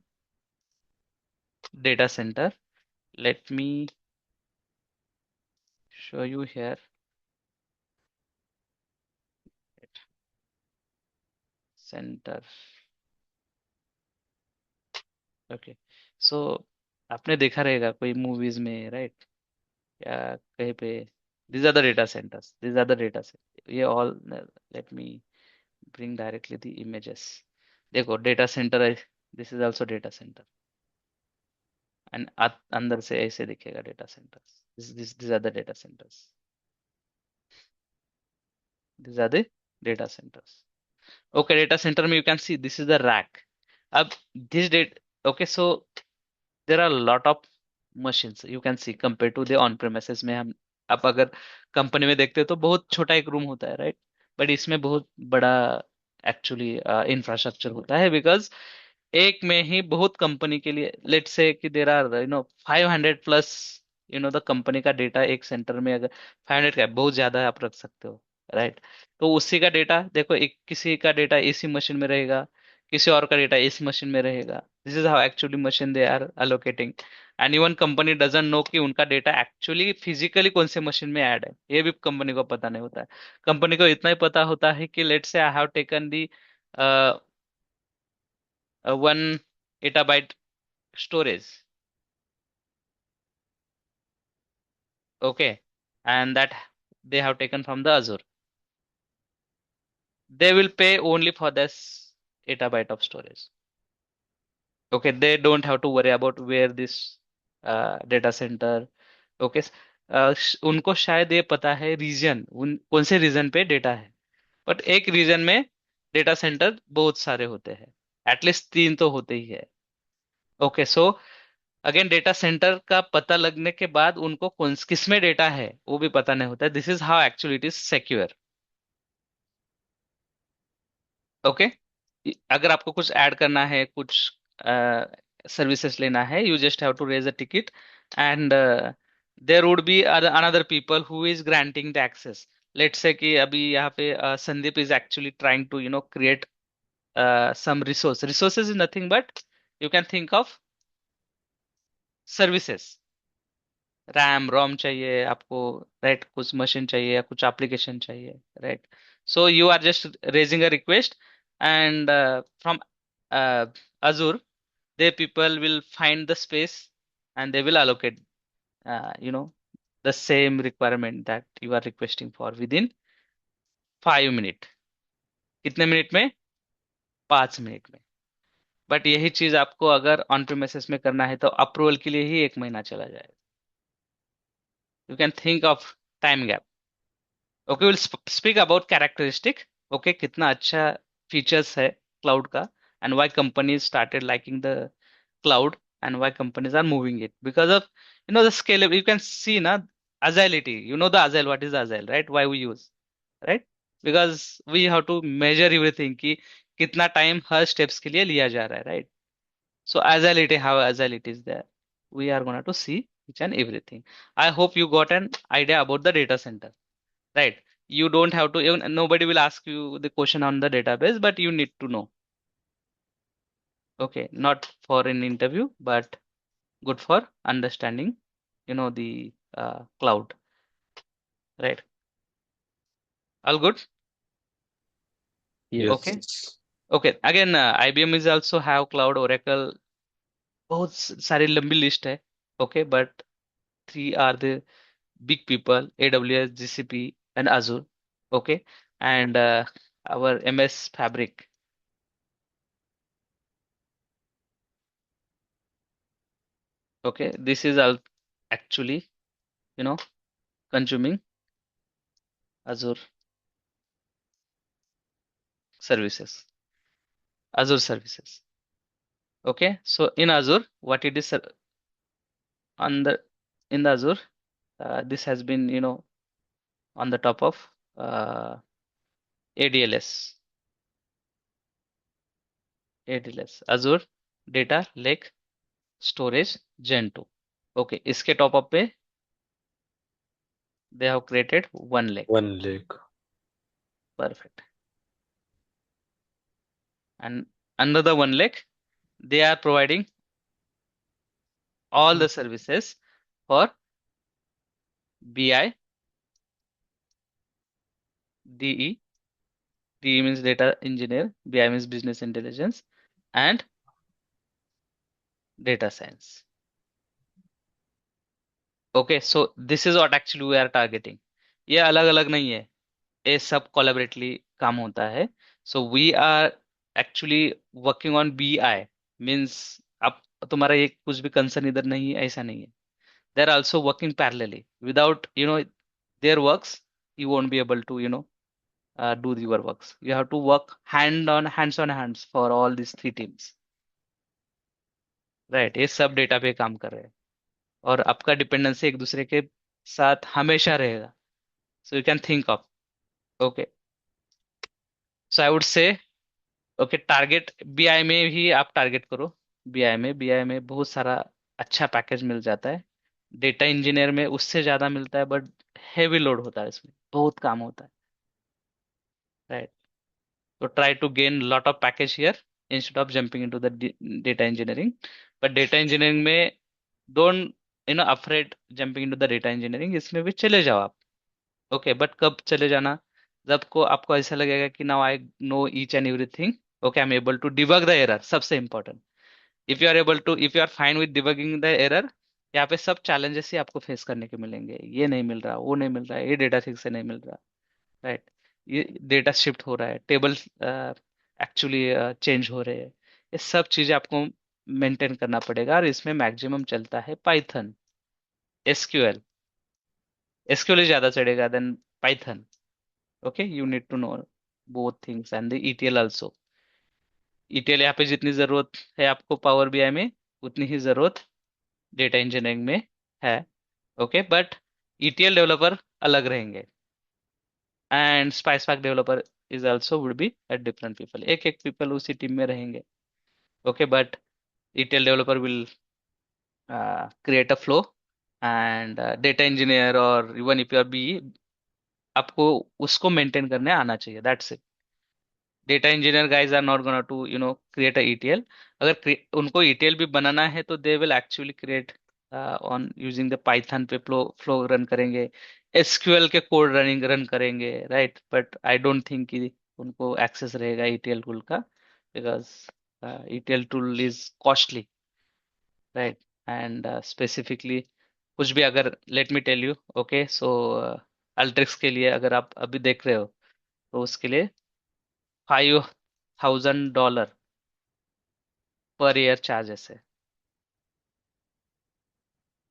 Speaker 1: data center. Let me show you here. Center. Okay, so आपने देखा रहेगा कोई movies में, right, या कहीं पे, these are the data centers, these are the data centers, ये all, let me bring directly the images. देखो डेटा सेंटर है, this is also data center, and अंदर से ऐसे दिखेगा data centers, this are the data centers, this are the data centers. Okay, data center में you can see this is the rack. अब this date, okay, so there are lot of machines you can see compare to the on premises में। हम आप अगर company में देखते हो तो बहुत छोटा एक रूम होता है, राइट, बट इसमें बहुत बड़ा एक्चुअली इंफ्रास्ट्रक्चर होता है, बिकॉज एक में ही बहुत कंपनी के लिए, लेट्स से कि there are 500 plus the company का डेटा एक सेंटर में, अगर 500 का है, बहुत ज्यादा है, आप रख सकते हो, राइट? तो उसी का डेटा देखो, एक किसी का डेटा एसी मशीन में रहेगा, किसी और का डेटा एसी मशीन में रहेगा। This is how actually machine they are allocating. And even company doesn't know कि उनका डेटा एक्चुअली फिजिकली कौन से मशीन में ऐड है, ये भी कंपनी को पता नहीं होता है। कंपनी को इतना ही पता होता है कि let's say I have taken the 1 EB storage, okay, and that they have taken from the Azure. They will pay only for this EB of storage. Okay, they don't have to worry about where this data center. Okay, उनको शायद ये पता है reason, उन कौन से reason पे data है, बट एक रीजन में डेटा सेंटर बहुत सारे होते हैं, एटलीस्ट 3 तो होते ही है। Okay, so again data centre का पता लगने के बाद उनको कौन किस में डेटा है वो भी पता नहीं होता है। This is how actually it is secure. Okay, अगर आपको कुछ ऐड करना है, कुछ सर्विसेज लेना है, you just have to raise a ticket, and there would be another people who is granting the access. Let's say कि अभी यहाँ पे Sandeep is actually trying to create some resources is nothing but you can think of services। RAM ROM चाहिए आपको, right? कुछ machine चाहिए या कुछ एप्लीकेशन चाहिए, right? So you are just raising a request, and from Azure, they people will find the space and they will allocate you know the same requirement that you are requesting for within 5 minutes। कितने minute में? 5 minute में। But यही चीज आपको अगर on premises में करना है तो अप्रूवल के लिए ही 1 महीना चला जाएगा। You can think of time gap. Okay, will speak about characteristic. Okay, कितना अच्छा फीचर्स है क्लाउड का, and why companies started liking the cloud, and why companies are moving it because of the scale. You can see na agility, the agile, what is agile, right? Why we use, right? Because we have to measure everything कि कितना time हर steps के लिए लिया जा रहा है, right? So agility, how agility is there, we are going to see each and everything. I hope you got an idea about the data center, right? You don't have to, even nobody will ask you the question on the database, but you need to know. Okay, not for an interview, but good for understanding, the cloud, right? All good? Okay.
Speaker 2: Yes.
Speaker 1: Okay, again IBM is also have cloud, Oracle, बहुत सारी लंबी list है। Okay, but 3 are the big people: AWS, GCP, and Azure. Okay, and our MS Fabric. Okay, this is all actually you know consuming Azure services. Azure services. Okay, so in Azure, what it is on the in the Azure, this has been on the top of uh, ADLS, Azure Data Lake Storage Gen 2. Okay, इसके top up पे they have created 1 lake.
Speaker 2: 1 lake.
Speaker 1: Perfect. And another 1 lake, they are providing all the services for BI, DE. DE means data engineer, BI means business intelligence, and data science. Okay, so this is what actually we are targeting. ये अलग अलग नहीं है, ये सब collaboratively काम होता है। So we are actually working on BI, means आप तुम्हारा ये कुछ भी कंसर्न इधर नहीं है, ऐसा नहीं है। They are also working parallelly without their works, you won't be able to do your works. You have to work hands on hands for all these 3 teams, right? ये सब डेटा पे काम कर रहे हैं और आपका डिपेंडेंसी एक दूसरे के साथ हमेशा रहेगा। So you can think of, okay, so I would say okay, target BI में भी आप टारगेट करो। बीआई में बहुत सारा अच्छा पैकेज मिल जाता है। डेटा इंजीनियर में उससे ज्यादा मिलता है, बट हेवी लोड होता है, इसमें बहुत काम होता है, राइट? तो try to gain lot of package here instead of jumping into the data engineering. But data engineering में don't afraid jumping into the data engineering, इसमें भी चले जाओ आप। ओके, बट कब चले जाना? जब को आपको ऐसा लगेगा कि now I know each and everything, okay, I am able to debug the error. सबसे important, if you are fine with debugging the error, यहाँ पे सब चैलेंजेस ही आपको फेस करने के मिलेंगे। ये नहीं मिल रहा, वो नहीं मिल रहा, ये डेटा ठीक से नहीं मिल रहा, राइट? ये डेटा शिफ्ट हो रहा है, टेबल एक्चुअली चेंज हो रहे हैं। ये सब चीजें आपको मेंटेन करना पड़ेगा, और इसमें मैक्सिमम चलता है पाइथन, एसक्यूएल। एसक्यूएल ज्यादा चलेगा then Python. Okay, you need to know both things and the ETL also. ETL यहाँ पे जितनी जरूरत है आपको पावर बीआई में, उतनी ही जरूरत डेटा इंजीनियरिंग में है। ओके, बट ईटीएल डेवलपर अलग रहेंगे, and spice park developer is also would be at different people. एक एक पीपल उसी टीम में रहेंगे। Okay, but ETL developer will create a flow, and data engineer or even if you are BE, आपको उसको maintain करने आना चाहिए, that's it. Data engineer guys are not gonna to create a ETL। अगर उनको ETL भी बनाना है तो they will actually create on using the Python पे फ्लो रन करेंगे, एसक्यूएल के कोड रन करेंगे, right? But I don't think कि उनको एक्सेस रहेगा ETL टूल का, because ETL tool is costly, right? And specifically कुछ भी अगर, let me tell you, okay, so अल्ट्रिक्स के लिए अगर आप अभी देख रहे हो, तो उसके लिए $5,000 पर ईयर चार्जेस है।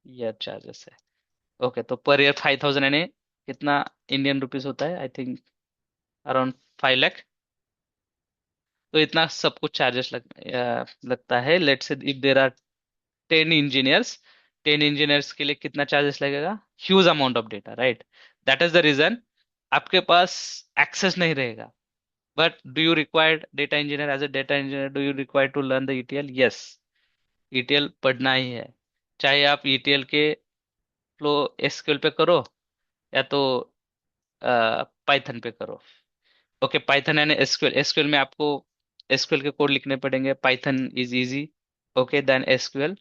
Speaker 1: ईयर चार्जेस है। ओके, तो पर ईयर 5,000 यानी कितना इंडियन रुपीस होता है? I think around 5 lakh. तो इतना सब कुछ चार्जेस लगता है। Let's say if there are 10 engineers, 10 engineers के लिए कितना चार्जेस लगेगा? Huge amount of data, right? That is the reason आपके पास एक्सेस नहीं रहेगा। But do you required data engineer? As a data engineer do you require to learn the ETL? Yes, ETL पढ़ना ही है। चाहे आप ETL के फ्लो एसक्यूएल पे करो, या तो पाइथन पे करो। Okay, Python and SQL, SQL में आपको एसक्यूएल के कोड लिखने पड़ेंगे। Python is easy, okay, then SQL.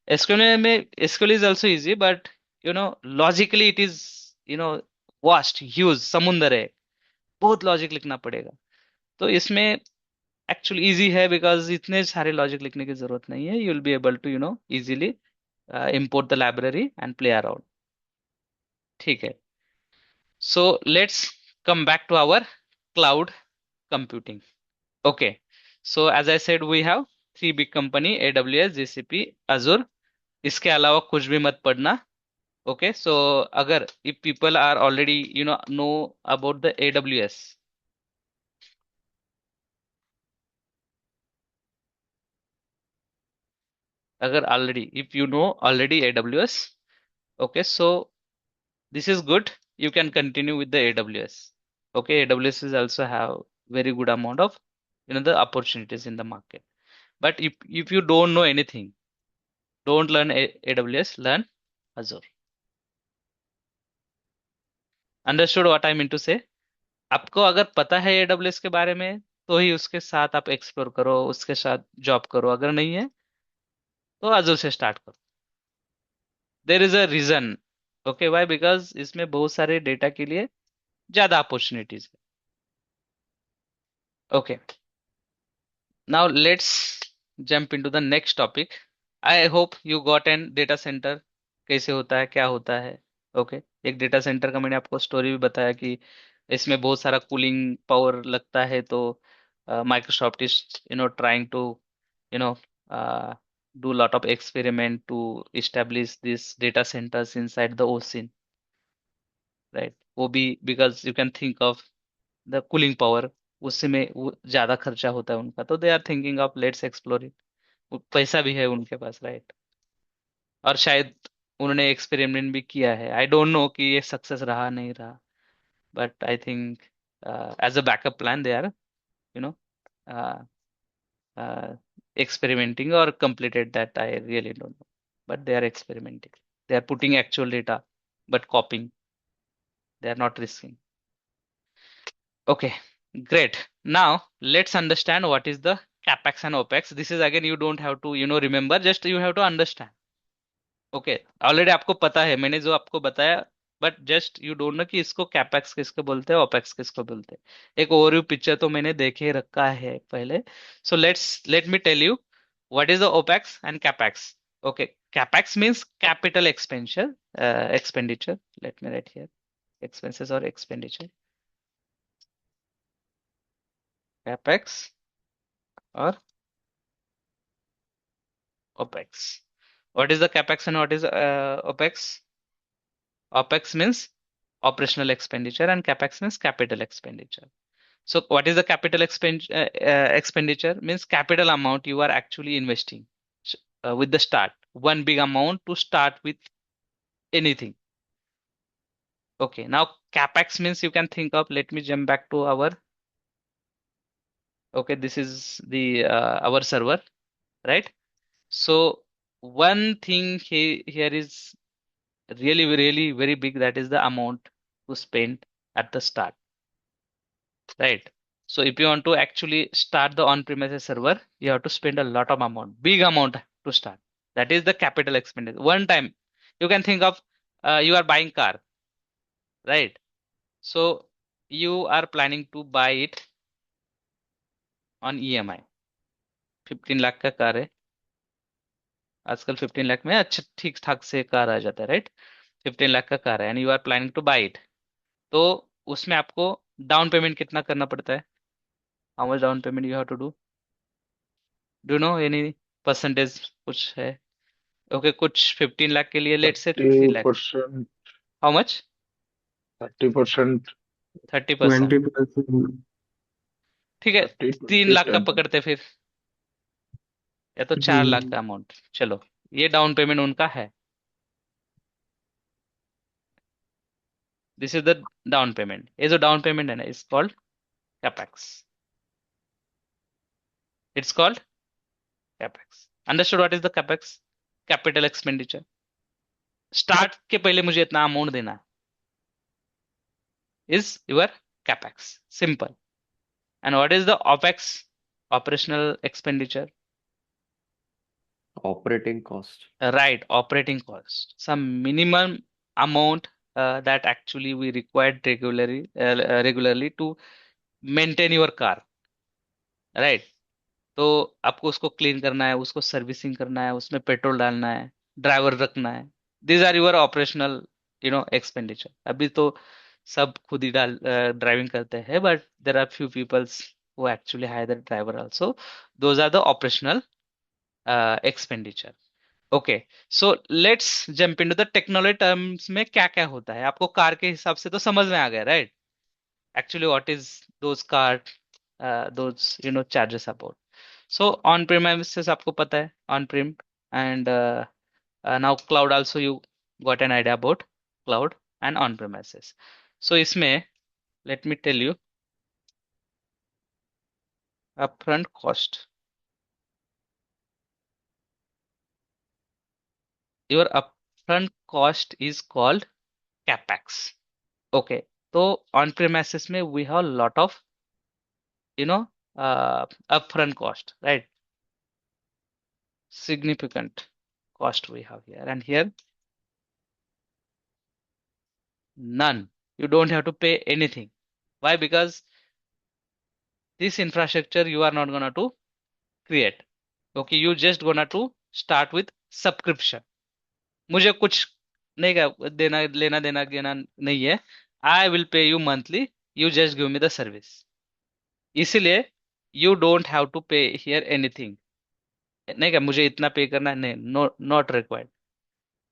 Speaker 1: SQL में SQL is also easy, but logically it is you know vast huge समुंदर है, बहुत लॉजिक लिखना पड़ेगा। तो इसमें एक्चुअली इजी है, बिकॉज इतने सारे लॉजिक लिखने की जरूरत नहीं है। You will be able to easily import the library and play around। ठीक है, so let's come back to our cloud computing। Okay, so as I said, we have three big company: AWS, GCP, Azure। इसके अलावा कुछ भी मत पढ़ना। Okay, so अगर if people are already know about the AWS, अगर already if you know already AWS, okay, so this is good, you can continue with the AWS। Okay, AWS is also have very good amount of the opportunities in the market। But if you don't know anything, don't learn AWS, learn Azure। Understood what I mean to say? आपको अगर पता है AWS के बारे में, तो ही उसके साथ आप एक्सप्लोर करो, उसके साथ जॉब करो। अगर नहीं है तो Azure से स्टार्ट करो। There is a reason. Okay, why? Because इसमें बहुत सारे डेटा के लिए ज्यादा अपॉर्चुनिटीज है। Okay, now let's jump into the next topic. I hope you got an data centre कैसे होता है, क्या होता है। ओके, एक डेटा सेंटर का मैंने आपको स्टोरी भी बताया कि इसमें बहुत सारा कूलिंग पावर लगता है। तो Microsoft is trying to you know do lot of experiment to establish these data centers inside the ocean, right? वो भी because you can think of the cooling power, उसमें वो ज्यादा खर्चा होता है उनका, तो they are thinking of let's explore it. पैसा भी है उनके पास, राइट? और शायद उन्होंने एक्सपेरिमेंट भी किया है। आई डोंट नो कि ये सक्सेस रहा नहीं रहा, but I think as a backup plan they are you know uh, experimenting or completed, that I really don't know. But they are experimenting. They are putting actual data, but copying. They are not risking. Okay, great. Now let's understand what is the CapEx and OpEx. This is again, you don't have to, remember, just you have to understand. Okay, already आपको पता है, मैंने जो आपको बताया, but just you don't no कि इसको capex किसको बोलते हैं, ओपेक्स किसको बोलते हैं। एक ओवरव्यू पिक्चर तो मैंने देखे रखा है पहले। So let me tell you what is the opex and capex. Okay, capex means capital expenditure, expenditure. Let me write here expenses or expenditure, capex or opex. What is the capex and what is opex? Opex means operational expenditure and capex means capital expenditure. So what is the capital expenditure? Means capital amount you are actually investing with the start. One big amount to start with anything. Okay, now capex means you can think of, let me jump back to our, okay, this is the our server, right? So one thing here is really very big, that is the amount to spend at the start, right? So if you want to actually start the on-premises server, you have to spend a lot of amount, big amount to start. That is the capital expenditure. One time, you can think of, you are buying car, right? So you are planning to buy it on EMI. 15 lakh का car है, आजकल 15 लाख में अच्छा ठीक ठाक से car आ जाता है, राइट? 15 लाख का कार है and you are planning to buy it. तो उसमें आपको डाउन पेमेंट कितना करना पड़ता है? How much down payment you have to do know any percentage कुछ है? ओके, कुछ 15 लाख के लिए, लेट से 50 लाख।
Speaker 2: 30%,
Speaker 1: how much?
Speaker 2: 30%,
Speaker 1: 30%।
Speaker 3: 20%।
Speaker 1: ठीक है, 3 लाख का
Speaker 2: 30,
Speaker 1: पकड़ते फिर, या तो 4 लाख का अमाउंट। चलो, ये डाउन पेमेंट उनका है। This is the down payment. ये जो डाउन पेमेंट है ना, is called capex. It's called capex. Understood what is the capex? Capital expenditure. Start के पहले मुझे इतना अमाउंट देना is your capex, simple. And what is the opex? Operational expenditure.
Speaker 4: Operating cost.
Speaker 1: Right, operating cost. Some minimum amount that actually we required regularly to maintain your car, right? तो आपको उसको clean करना है, उसको servicing करना है, उसमें petrol डालना है, ड्राइवर रखना है। These are your operational expenditure. अभी तो सब खुद ही ड्राइविंग करते हैं, but there are few peoples who actually hire the driver also. Those are the operational expenditure. Okay, so let's jump into the technology terms में क्या क्या होता है। आपको कार के हिसाब से तो समझ में आ गया, right? Actually what is those car, those charges about. So on premises आपको पता है, on prem and now cloud also, you got an idea about cloud and on premises. So इसमें let me tell you upfront cost. Your upfront cost is called capex. Okay, so on premises में we have a lot of upfront cost, right? Significant cost we have here, and here none. You don't have to pay anything. Why? Because this infrastructure you are not gonna to create. Okay, you just gonna to start with subscription. मुझे कुछ नहीं का देना, लेना देना नहीं है। I will pay you monthly. You just give me the service. इसीलिए you don't have to pay here anything. नहीं क्या मुझे इतना पे करना है, नहीं, no, not required.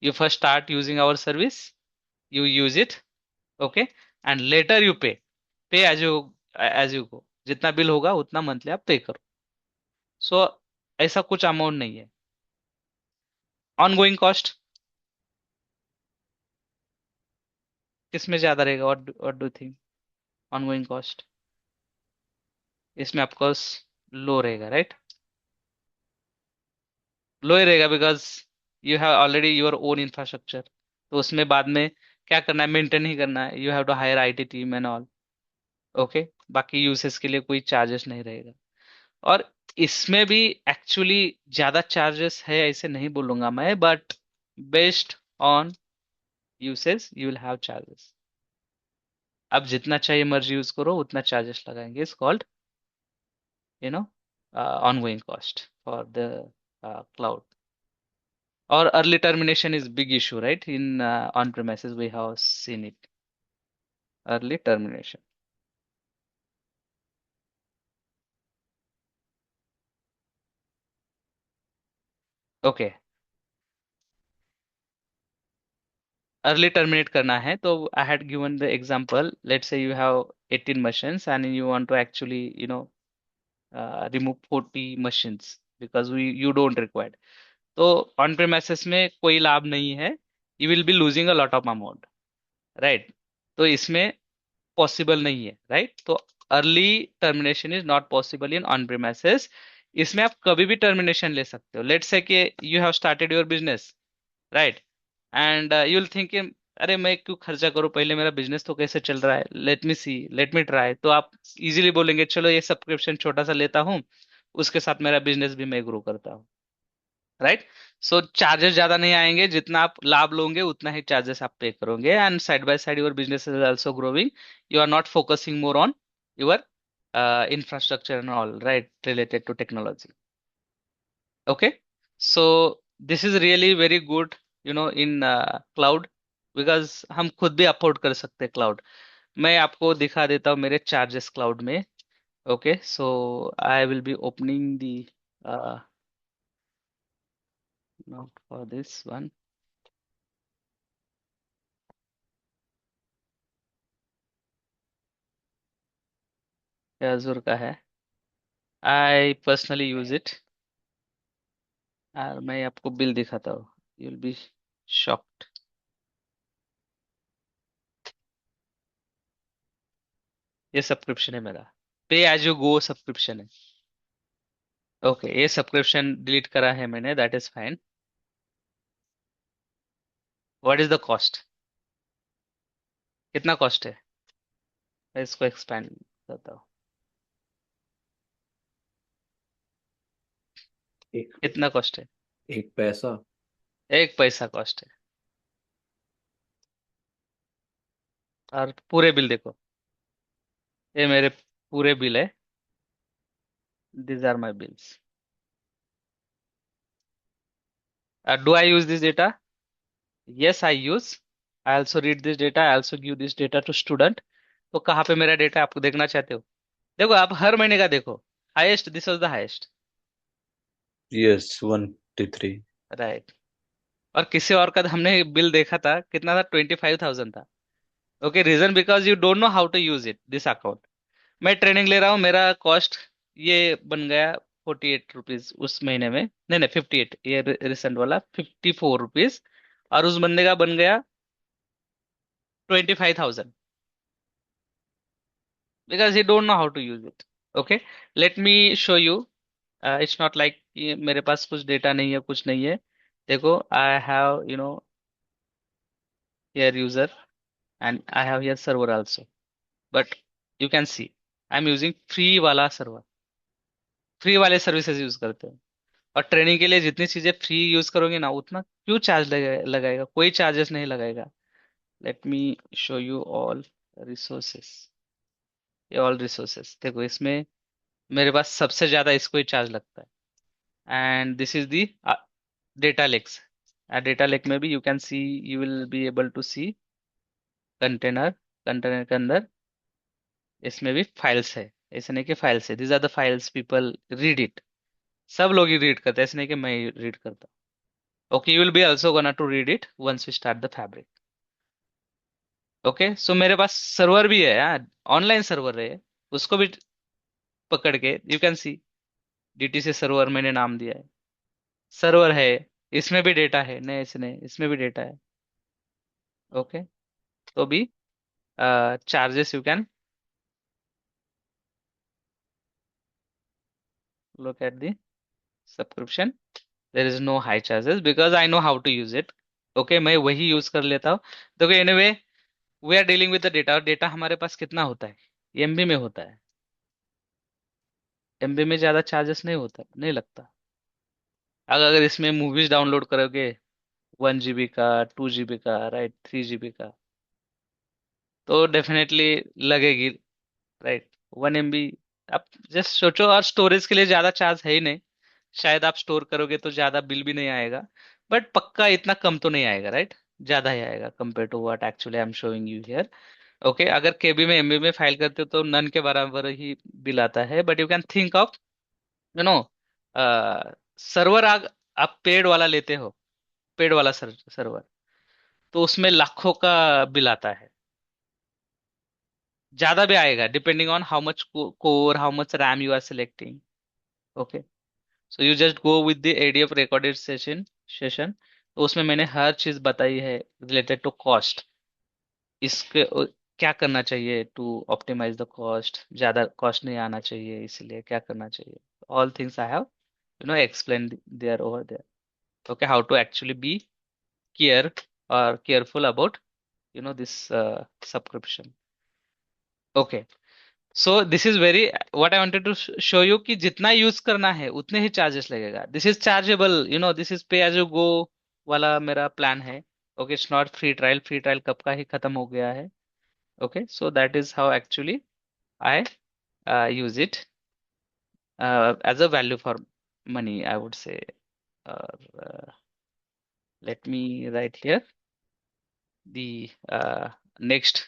Speaker 1: You first start using our service, you use it, okay, and later you pay as you go. जितना बिल होगा उतना मंथली आप पे करो। सो ऐसा कुछ अमाउंट नहीं है। ऑन गोइंग कॉस्ट किस में ज्यादा रहेगा? What do think? On going cost इसमें ऑफकोर्स लो रहेगा, राइट? लो ही रहेगा because you have already your own infrastructure. तो उसमें बाद में क्या करना है, मेंटेन ही करना है, you have to hire IT team and all. Okay, बाकी यूसेस के लिए कोई चार्जेस नहीं रहेगा। और इसमें भी एक्चुअली ज्यादा चार्जेस है ऐसे नहीं बोलूंगा मैं, but based on usage you will have charges. अब जितना चाहिए मर्जी यूज करो, उतना चार्जेस लगाएंगे। Is called you know ongoing cost for the cloud. Or early termination is big issue, right? In on premises we have seen it. Early termination. Okay. Early terminate करना है तो I had given the example. Let's say you have 18 machines and you want to actually remove 40 machines because we you don't require. तो on premises में कोई लाभ नहीं है. You will be losing a lot of amount, right? तो इसमें possible नहीं है, राइट? तो early termination is not possible in on premises. इसमें आप कभी भी टर्मिनेशन ले सकते हो। लेट्स से कि you have started your business, right? And you will think, अरे मैं क्यों खर्चा करूं, पहले मेरा बिजनेस तो कैसे चल रहा है, लेट मी सी, लेट मी ट्राई। तो आप इजीली बोलेंगे चलो ये सब्सक्रिप्शन छोटा सा लेता हूँ, उसके साथ मेरा बिजनेस भी मैं ग्रो करता हूँ, राइट? सो चार्जेस ज्यादा नहीं आएंगे, जितना आप लाभ लोगे उतना ही चार्जेस आप पे करोगे। And side by side your business is also growing, you are not focusing more on your infrastructure and all, right, related to technology. Okay, so this is really very good, in cloud, because हम खुद भी afford कर सकते हैं cloud. मैं आपको दिखा देता हूँ मेरे चार्जेस क्लाउड में। Okay, so I will be opening the not for this one, Azure का है। I personally use it. और मैं आपको बिल दिखाता हूँ, यू विल बी शॉक्ड। ये सब्सक्रिप्शन है मेरा, पे एज यू गो सब्सक्रिप्शन है। ओके, ये सब्सक्रिप्शन डिलीट करा है मैंने, that is fine. What is the cost? कितना कॉस्ट है? मैं इसको एक्सपेंड करता हूँ।
Speaker 4: एक
Speaker 1: कितना कॉस्ट है?
Speaker 4: एक पैसा।
Speaker 1: 1 पैसा कॉस्ट है। और पूरे बिल देखो, ये मेरे पूरे बिल है। These are my bills. Do I use this data? Yes, I use. I also read this data. I also give this data to student. तो कहाँ पे मेरा डेटा आपको देखना चाहते हो? देखो, आप हर महीने का देखो। Highest, this was the highest,
Speaker 2: Yes, 153.
Speaker 1: Right? और किसी और का हमने बिल देखा था, कितना था? 25,000 था। Okay, reason because you don't know how to use it this account. मैं ट्रेनिंग ले रहा हूँ, मेरा कॉस्ट ये बन गया 48 रुपीज उस महीने में। नहीं नहीं, 58, ये रिसेंट वाला 54 रुपीज। और उस बंदे का बन गया 25,000, because he don't know how to use it. Okay, let me show you. It's not like ये मेरे पास कुछ डेटा नहीं है, कुछ नहीं है। देखो, I have here user and I have here server also, but you can see I'm using free वाला सर्वर। फ्री वाले सर्विसेज यूज करते हैं। और ट्रेनिंग के लिए जितनी चीजें फ्री यूज करोगे ना, उतना क्यों चार्ज लगाएगा? कोई चार्जेस नहीं लगाएगा। Let me show you all resources. ये ऑल रिसोर्सेस देखो, इसमें मेरे पास सबसे ज्यादा इसको ही चार्ज लगता है। And this is the data lakes. Data lake में भी you can see, you will be able to see container. Container के अंदर इसमें भी फाइल्स है। ऐसे नहीं कि फाइल्स है, these are the files people read it. सब लोग ही रीड करते हैं, ऐसे नहीं कि मैं रीड करता हूँ। Okay, you will be also gonna to read it once we start the fabric. Okay, so मेरे पास सर्वर भी है यार, ऑनलाइन सर्वर है। उसको भी पकड़ के you can C, DTC server मैंने नाम दिया है। सर्वर है, इसमें भी डेटा है, नहीं ऐसे नहीं, इसमें भी डेटा है। ओके, तो भी charges you can look at the subscription. There is no high charges because I know how to use it. Okay, मैं वही यूज कर लेता हूँ. देखो anyway we are dealing with the data, और डेटा हमारे पास कितना होता है, एमबी में होता है. एमबी में ज्यादा चार्जेस नहीं होता, नहीं लगता. अगर इसमें मूवीज डाउनलोड करोगे 1 GB का, 2 GB का, राइट, 3 GB का, तो डेफिनेटली लगेगी, राइट. 1 MB. आप जस्ट सोचो, और स्टोरेज के लिए ज्यादा चार्ज है ही नहीं. शायद आप स्टोर करोगे तो ज्यादा बिल भी नहीं आएगा, बट पक्का इतना कम तो नहीं आएगा, राइट. ज्यादा ही आएगा compare to what actually I am showing you here. Okay, अगर केबी में, एमबी में फाइल करते हो तो नन के बराबर ही बिल आता है. But you can think of, you know, server. आप पेड वाला लेते हो, पेड वाला सर्वर, तो उसमें लाखों का बिल आता है. ज्यादा भी आएगा depending on how much core, how much RAM you are selecting. Okay, so you just go with the ADF recorded session. तो उसमें मैंने हर चीज बताई है रिलेटेड टू कॉस्ट. इसके क्या करना चाहिए टू ऑप्टिमाइज द कॉस्ट, ज्यादा कॉस्ट नहीं आना चाहिए, इसलिए क्या करना चाहिए. All things I have explained there over there. Okay, how to actually be care or careful about this subscription. Okay, so this is very what I wanted to show you कि जितना use करना है उतने ही charges लगेगा. This is chargeable, this is pay as you go वाला मेरा plan है. Okay, it's not free trial. Free trial कब का ही खत्म हो गया है. Okay, so that is how actually I use it as a value for money, I would say. Let me write here the next,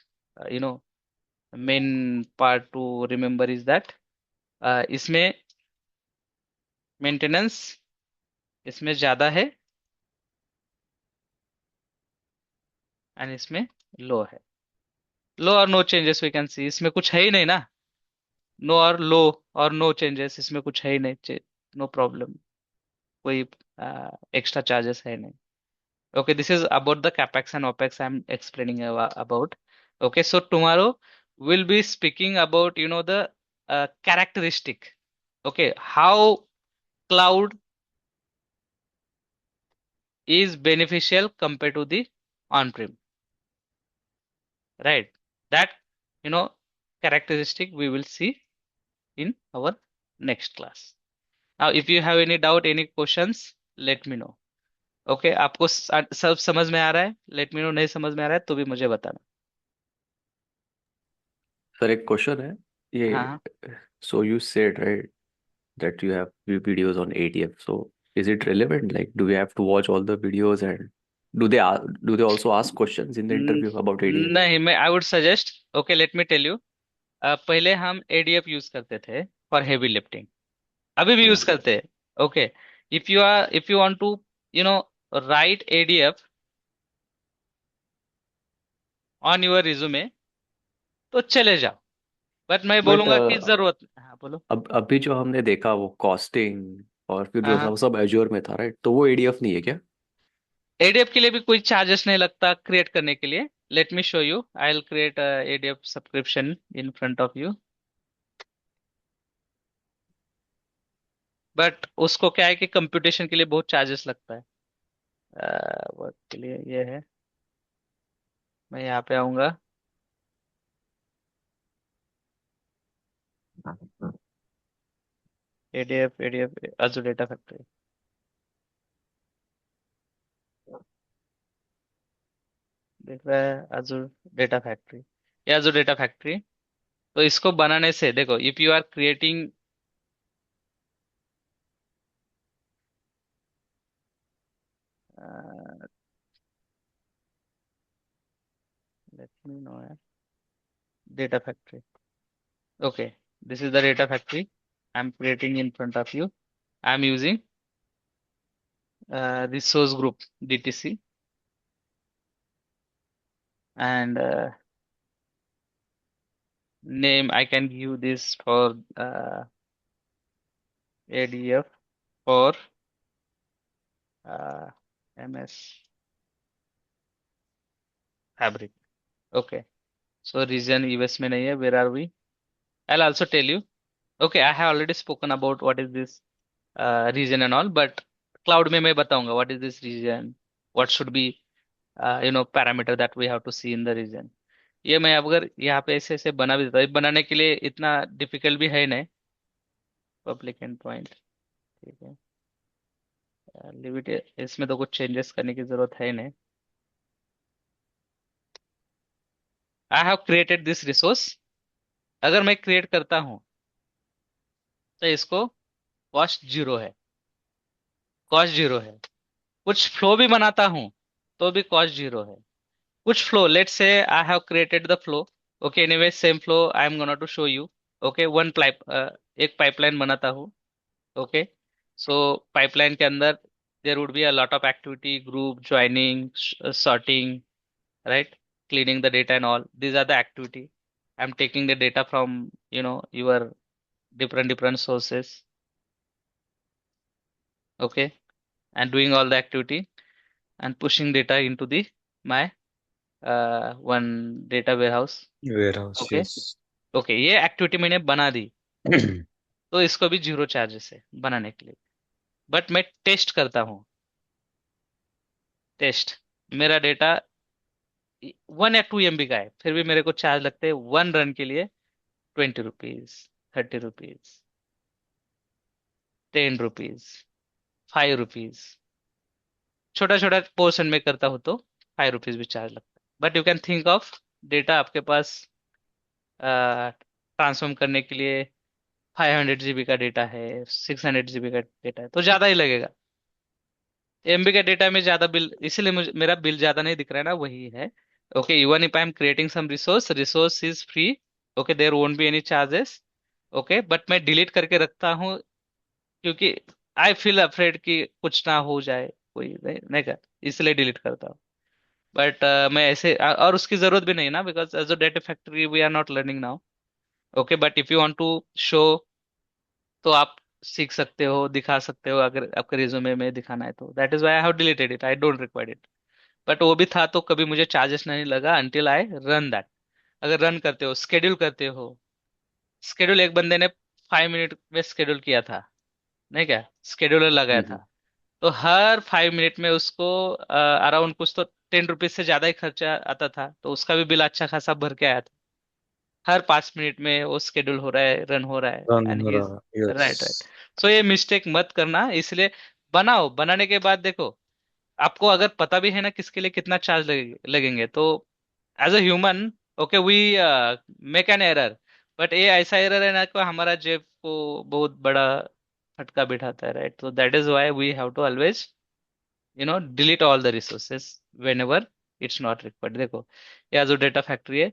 Speaker 1: main part to remember is that इसमें maintenance इसमें ज्यादा है एंड इसमें low है. Low और no changes we can see. इसमें कुछ है ही नहीं ना. नो और लो और नो चेंजेस, इसमें कुछ है ही नहीं. नो प्रॉब्लम, कोई एक्स्ट्रा चार्जेस है नहीं. Okay, this is about the CapEx and OpEx I'm explaining about. Okay, so tomorrow we'll be speaking about, the characteristic. Okay, how cloud is beneficial compared to the on-prem, right? That, you know, characteristic we will see in our next class. Now, if you have any doubt, any questions, let me know. Okay, आपको सब समझ में आ रहा है? Let me know. नहीं समझ में आ रहा है तो भी मुझे बताना.
Speaker 4: सर एक क्वेश्चन है
Speaker 1: हाँ
Speaker 4: ये.
Speaker 1: हाँ.
Speaker 4: So you said right that you have videos on ADF. So is it relevant? Like, do we have to watch all the videos and do they also ask questions in the
Speaker 1: न-
Speaker 4: interview about ADF?
Speaker 1: नहीं, मैं I would suggest. Okay, let me tell you. पहले हम ADF use करते थे for heavy lifting. अभी भी use
Speaker 4: Yeah.
Speaker 1: करते हैं. Okay, if you want to you know write ADF on your resume तो चले जाओ. बट मैं
Speaker 4: बट
Speaker 1: बोलूंगा कि जरूरत. हाँ बोलो.
Speaker 4: अब अभी जो हमने देखा वो कॉस्टिंग और फिर
Speaker 1: हाँ
Speaker 4: जो था
Speaker 1: हाँ.
Speaker 4: वो सब एज्योर में था राइट, तो वो ADF नहीं है क्या?
Speaker 1: एडीएफ के लिए भी कोई चार्जेस नहीं लगता क्रिएट करने के लिए. Let me show you. I will create ADF subscription in front of you. But उसको क्या है कि कंप्यूटेशन के लिए बहुत चार्जेस लगता है. वर्क के लिए ये है. मैं यहाँ पे आऊंगा. ADF Azzur data factory. देख रहा है अजूर डेटा फैक्ट्री. ये अजूर डेटा फैक्ट्री. तो इसको बनाने से देखो, if you are creating, let me know, data factory. Okay, this is the data factory I am creating in front of you. I am using resource group DTC and name I can give this for ADF for uh, MS Fabric. Okay, so region US में नहीं है. Where are we? I'll also tell you. Okay, I have already spoken about what is this region and all, but cloud में मैं बताऊंगा what is this region, what should be parameter that we have to see in the region. ये मैं अगर यहाँ पे ऐसे ऐसे बना भी देता हूँ, बनाने के लिए इतना डिफिकल्ट भी है नहीं. पब्लिक एंड पॉइंट, ठीक है. लिमिट, इसमें तो कुछ चेंजेस करने की जरूरत है नहीं. आई हैव क्रिएटेड दिस रिसोर्स. अगर मैं क्रिएट करता हूँ तो इसको कॉस्ट जीरो है. कॉस्ट जीरो है. कुछ फ्लो भी बनाता हूँ तो भी कॉस्ट जीरो है. कुछ flow, let's say I have created the flow. Okay, anyway same flow I am gonna to show you. Okay, one pipe, एक पाइपलाइन बनाता हूँ. ओके, सो पाइपलाइन के अंदर there would be a lot of activity, group joining, sorting, right, cleaning the data and all. These are the activity. I'm taking the data from your different sources. Okay, and doing all the activity and pushing data into the my one data warehouse.
Speaker 2: Warehouse,
Speaker 1: Okay.
Speaker 2: yes.
Speaker 1: Okay, ये activity मैंने बना दी तो इसको भी zero charges है बनाने के लिए. बट मैं टेस्ट करता हूँ. टेस्ट, मेरा डेटा 1 या 2 MB का है, फिर भी मेरे को चार्ज लगते हैं वन रन के लिए 20 रुपीज, 30 रुपीज, 10 रुपीज, 5 रुपीज. छोटा छोटा पोर्शन में करता हूँ तो 5 रुपीज भी चार्ज लगता है. But you can think of data आपके पास ट्रांसफॉर्म करने के लिए 500 GB का डेटा है, 600 GB का डेटा है, तो ज्यादा ही लगेगा. MB का डेटा में ज्यादा बिल, इसीलिए मुझे मेरा बिल ज्यादा नहीं दिख रहा है ना, वही है. Okay, even if I am creating some resource, resource is free. Okay, there won't be any charges. Okay, but मैं डिलीट करके रखता हूँ क्योंकि आई फील अफ्रेड कि कुछ ना हो जाए, कोई नहीं कर, इसलिए डिलीट करता हूँ. बट मैं ऐसे और उसकी जरूरत भी नहीं ना, because as a data factory we are not learning now. Okay, but if you want to show तो आप सीख सकते हो, दिखा सकते हो, अगर आपके रिज्यूमे में दिखाना है तो. That is why I have deleted it, I don't require it. But वो भी था तो कभी मुझे चार्जेस नहीं लगा अंटिल आई रन दैट. अगर रन करते हो, स्केड्यूल करते हो, स्केड्यूल एक बंदे ने 5 मिनट में स्केड्यूल किया था, नहीं क्या, स्केड्यूलर लगाया
Speaker 4: हम्म.
Speaker 1: था, तो हर 5 मिनट में उसको अराउंड कुछ तो 10 रुपीज से ज्यादा ही खर्चा आता था, तो उसका भी बिल अच्छा खासा भर के आया था. हर 5 मिनट में वो शेड्यूल हो रहा है, रन हो रहा है,
Speaker 2: Run
Speaker 1: एंड
Speaker 2: हो
Speaker 1: ही इज
Speaker 2: रहा, yes.
Speaker 1: Right, right. सो ये मिस्टेक मत करना. इसलिए बनाओ, बनाने के बाद देखो, आपको अगर पता भी है ना किसके लिए कितना चार्ज लगेंगे, तो as a human, okay, we make an error. But ये ऐसा एरर है ना कि हमारा जेब को बहुत बड़ा फटका बिठाता है, राइट. तो that is why we have to always delete all the resources whenever it's not required. देखो, यह जो डेटा फैक्ट्री है,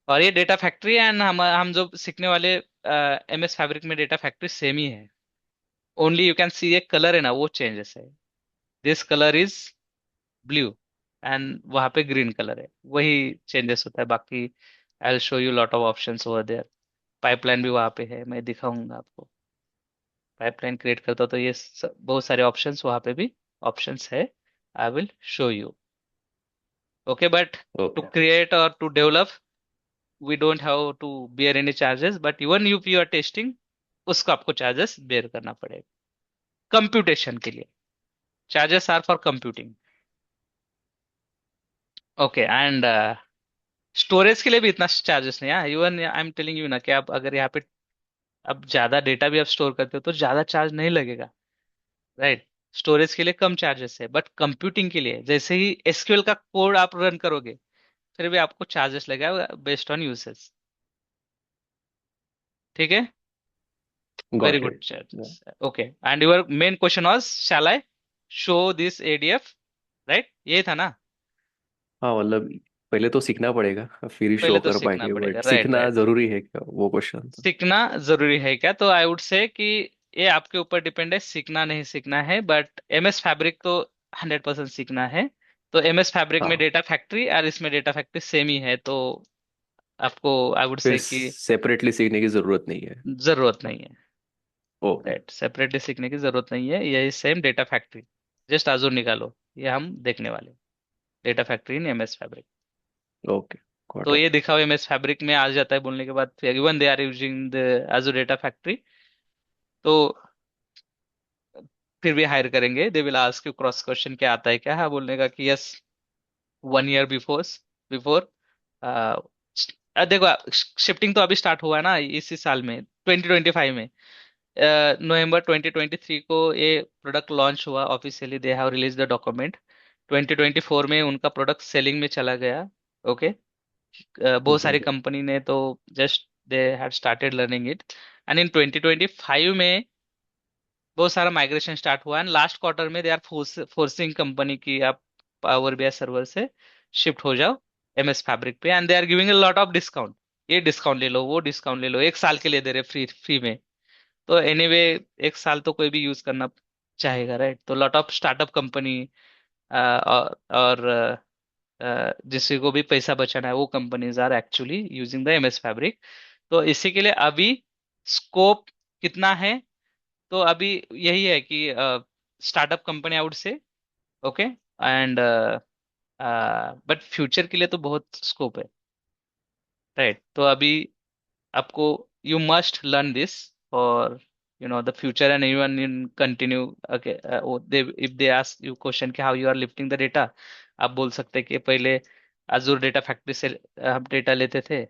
Speaker 1: और ये डेटा फैक्ट्री एंड हम जो सीखने वाले MS फैब्रिक में डेटा फैक्ट्री सेम ही है. ओनली यू कैन सी ये कलर है ना, वो चेंजेस है. This colour is blue and वहां पे ग्रीन कलर है, वही चेंजेस होता है. बाकी I will show you lot of options over there. Pipeline भी वहां पे है, मैं दिखाऊंगा आपको. पाइपलाइन क्रिएट करता हूं तो ये बहुत सारे ऑप्शंस वहां पे भी ऑप्शंस है. I will show you. Okay, but to
Speaker 4: Okay.
Speaker 1: Create और to develop we don't have to bear any charges, but even if you are testing, उसको आपको चार्जेस बेयर करना पड़ेगा कंप्यूटेशन के लिए. Charges are for computing. Okay, and storage के लिए भी इतना चार्जेस नहीं है. Even I am telling you ना कि आप अगर यहाँ पे अब ज्यादा डेटा भी आप स्टोर करते हो तो ज्यादा चार्ज नहीं लगेगा, राइट. स्टोरेज के लिए कम चार्जेस है, बट कंप्यूटिंग के लिए जैसे ही SQL का कोड आप रन करोगे, फिर भी आपको चार्जेस लगेगा बेस्ड ऑन यूसेज. ठीक है. Very
Speaker 4: Got
Speaker 1: good,
Speaker 4: it. Yeah.
Speaker 1: Charles. Okay. And your main question was, shall I show this ADF? Right? यही था ना?
Speaker 4: हाँ, मतलब पहले तो सीखना पड़ेगा, फिर ही
Speaker 1: पहले
Speaker 4: शो
Speaker 1: तो
Speaker 4: कर
Speaker 1: सीखना
Speaker 4: पाएंगे.
Speaker 1: पड़ेगा.
Speaker 4: बट
Speaker 1: राइट,
Speaker 4: सीखना
Speaker 1: राइट.
Speaker 4: जरूरी है क्या, वो क्वेश्चन था.
Speaker 1: सीखना जरूरी है क्या? तो आई वुड से कि ये आपके ऊपर डिपेंड है, सीखना नहीं सीखना है. बट MS फैब्रिक तो 100% सीखना है. तो MS फैब्रिक में
Speaker 4: हाँ,
Speaker 1: डेटा फैक्ट्री और इसमें डेटा फैक्ट्री सेम ही है, तो आपको आई वुड
Speaker 4: फिर
Speaker 1: से कि
Speaker 4: सेपरेटली सीखने की जरूरत नहीं है.
Speaker 1: जरूरत नहीं है.
Speaker 4: ओके.
Speaker 1: राइट, सेपरेटली सीखने की जरूरत नहीं है. यही सेम डेटा फैक्ट्री, जस्ट आजूर निकालो, ये हम देखने वाले डेटा फैक्ट्री इन MS फैब्रिक.
Speaker 4: ओके. got
Speaker 1: तो
Speaker 4: it.
Speaker 1: ये दिखाओ एमएस फैब्रिक में आ जाता है बोलने के बाद even they are using the edge data factory, तो फिर भी हायर करेंगे। They will ask you cross question क्या आता है क्या, हाँ बोलने का कि यस 1 ईयर बिफोर बिफोर। देखो शिफ्टिंग तो अभी स्टार्ट हुआ है ना इसी साल में 2025 में। नवंबर 2023 को ये प्रोडक्ट लॉन्च हुआ officially, they have release the document. 2024 में उनका प्रोडक्ट सेलिंग में चला गया। ओके। बहुत सारी
Speaker 2: Mhm.
Speaker 1: कंपनी ने तो just they had started learning it, and in 2025 में बहुत सारा माइग्रेशन स्टार्ट हुआ, एंड लास्ट क्वार्टर में दे आर फोर्सिंग कंपनी की आप पावर बीआई सर्वर से शिफ्ट हो जाओ एमएस फैब्रिक पे, and they are giving a lot of discount. ये डिस्काउंट ले लो, वो डिस्काउंट ले लो, 1 साल के लिए दे रहे फ्री फ्री में। तो एनीवे 1 साल तो कोई भी यूज करना चाहेगा, राइट? तो लॉट ऑफ स्टार्टअप कंपनी और जिसको को भी पैसा बचाना है वो companies are actually using the MS fabric. तो इसी के लिए अभी स्कोप कितना है, तो अभी यही है कि स्टार्टअप कंपनी आउट से, ओके, एंड बट फ्यूचर के लिए तो बहुत स्कोप है, राइट? तो अभी आपको you must learn this for the future, and even in continue. Okay, they if they ask you question कि how you are lifting the data, आप बोल सकते हैं कि पहले अजूर डेटा फैक्ट्री से हम डेटा लेते थे।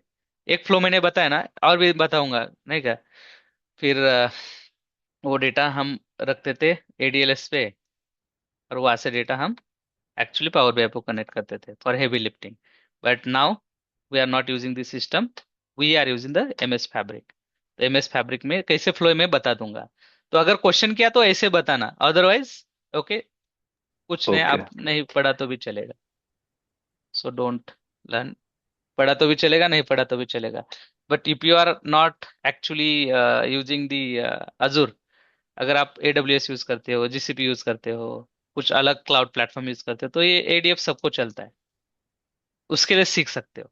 Speaker 1: एक फ्लो मैंने बताया ना, और भी बताऊंगा नहीं क्या। फिर वो डेटा हम रखते थे एडीएलएस पे, और वहां से डेटा हम एक्चुअली पावर बीआई को कनेक्ट करते थे for heavy lifting. But now we are not using this system, we are using the MS fabric. तो एमएस फैब्रिक में कैसे फ्लो में बता दूंगा। तो अगर क्वेश्चन किया तो ऐसे बताना, अदरवाइज ओके कुछ नहीं,
Speaker 4: Okay.
Speaker 1: आप नहीं पढ़ा तो भी चलेगा। सो डोंट लर्न, पढ़ा तो भी चलेगा, नहीं पढ़ा तो भी चलेगा। But if you are not actually using the Azure, अगर आप एडब्ल्यूएस यूज करते हो, जीसीपी यूज करते हो, कुछ अलग क्लाउड प्लेटफॉर्म यूज करते हो, तो ये एडीएफ सबको चलता है, उसके लिए सीख सकते हो।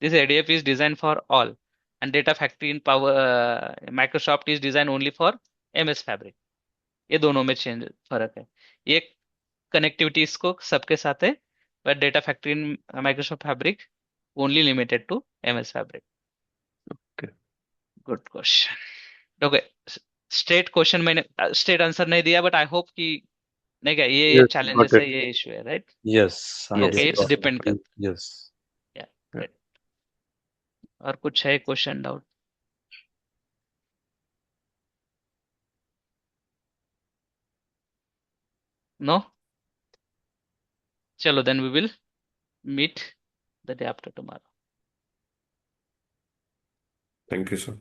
Speaker 1: This ADF is design for all, and data factory in power Microsoft is design only for MS fabric. ये दोनों में चेंज फर्क है। ये कनेक्टिविटी इसको सबके साथ है, but data factory in Microsoft fabric only limited to MS fabric.
Speaker 4: Okay.
Speaker 1: Good question. Okay, straight question मैंने स्ट्रेट आंसर नहीं दिया, बट आई होप कि नहीं क्या ये
Speaker 2: Yes, got
Speaker 1: चैलेंजेस
Speaker 2: it.
Speaker 1: है, ये इशू है, right?
Speaker 2: Yes, I
Speaker 4: Yes,
Speaker 1: okay,
Speaker 2: get
Speaker 1: it's
Speaker 2: got
Speaker 4: yes.
Speaker 1: Depend
Speaker 2: it.
Speaker 1: करता
Speaker 2: Yes.
Speaker 1: है। या
Speaker 4: Yeah.
Speaker 1: ग्रेट। और कुछ है क्वेश्चन डाउट? नो? चलो then we will meet the day after tomorrow.
Speaker 3: Thank you, sir.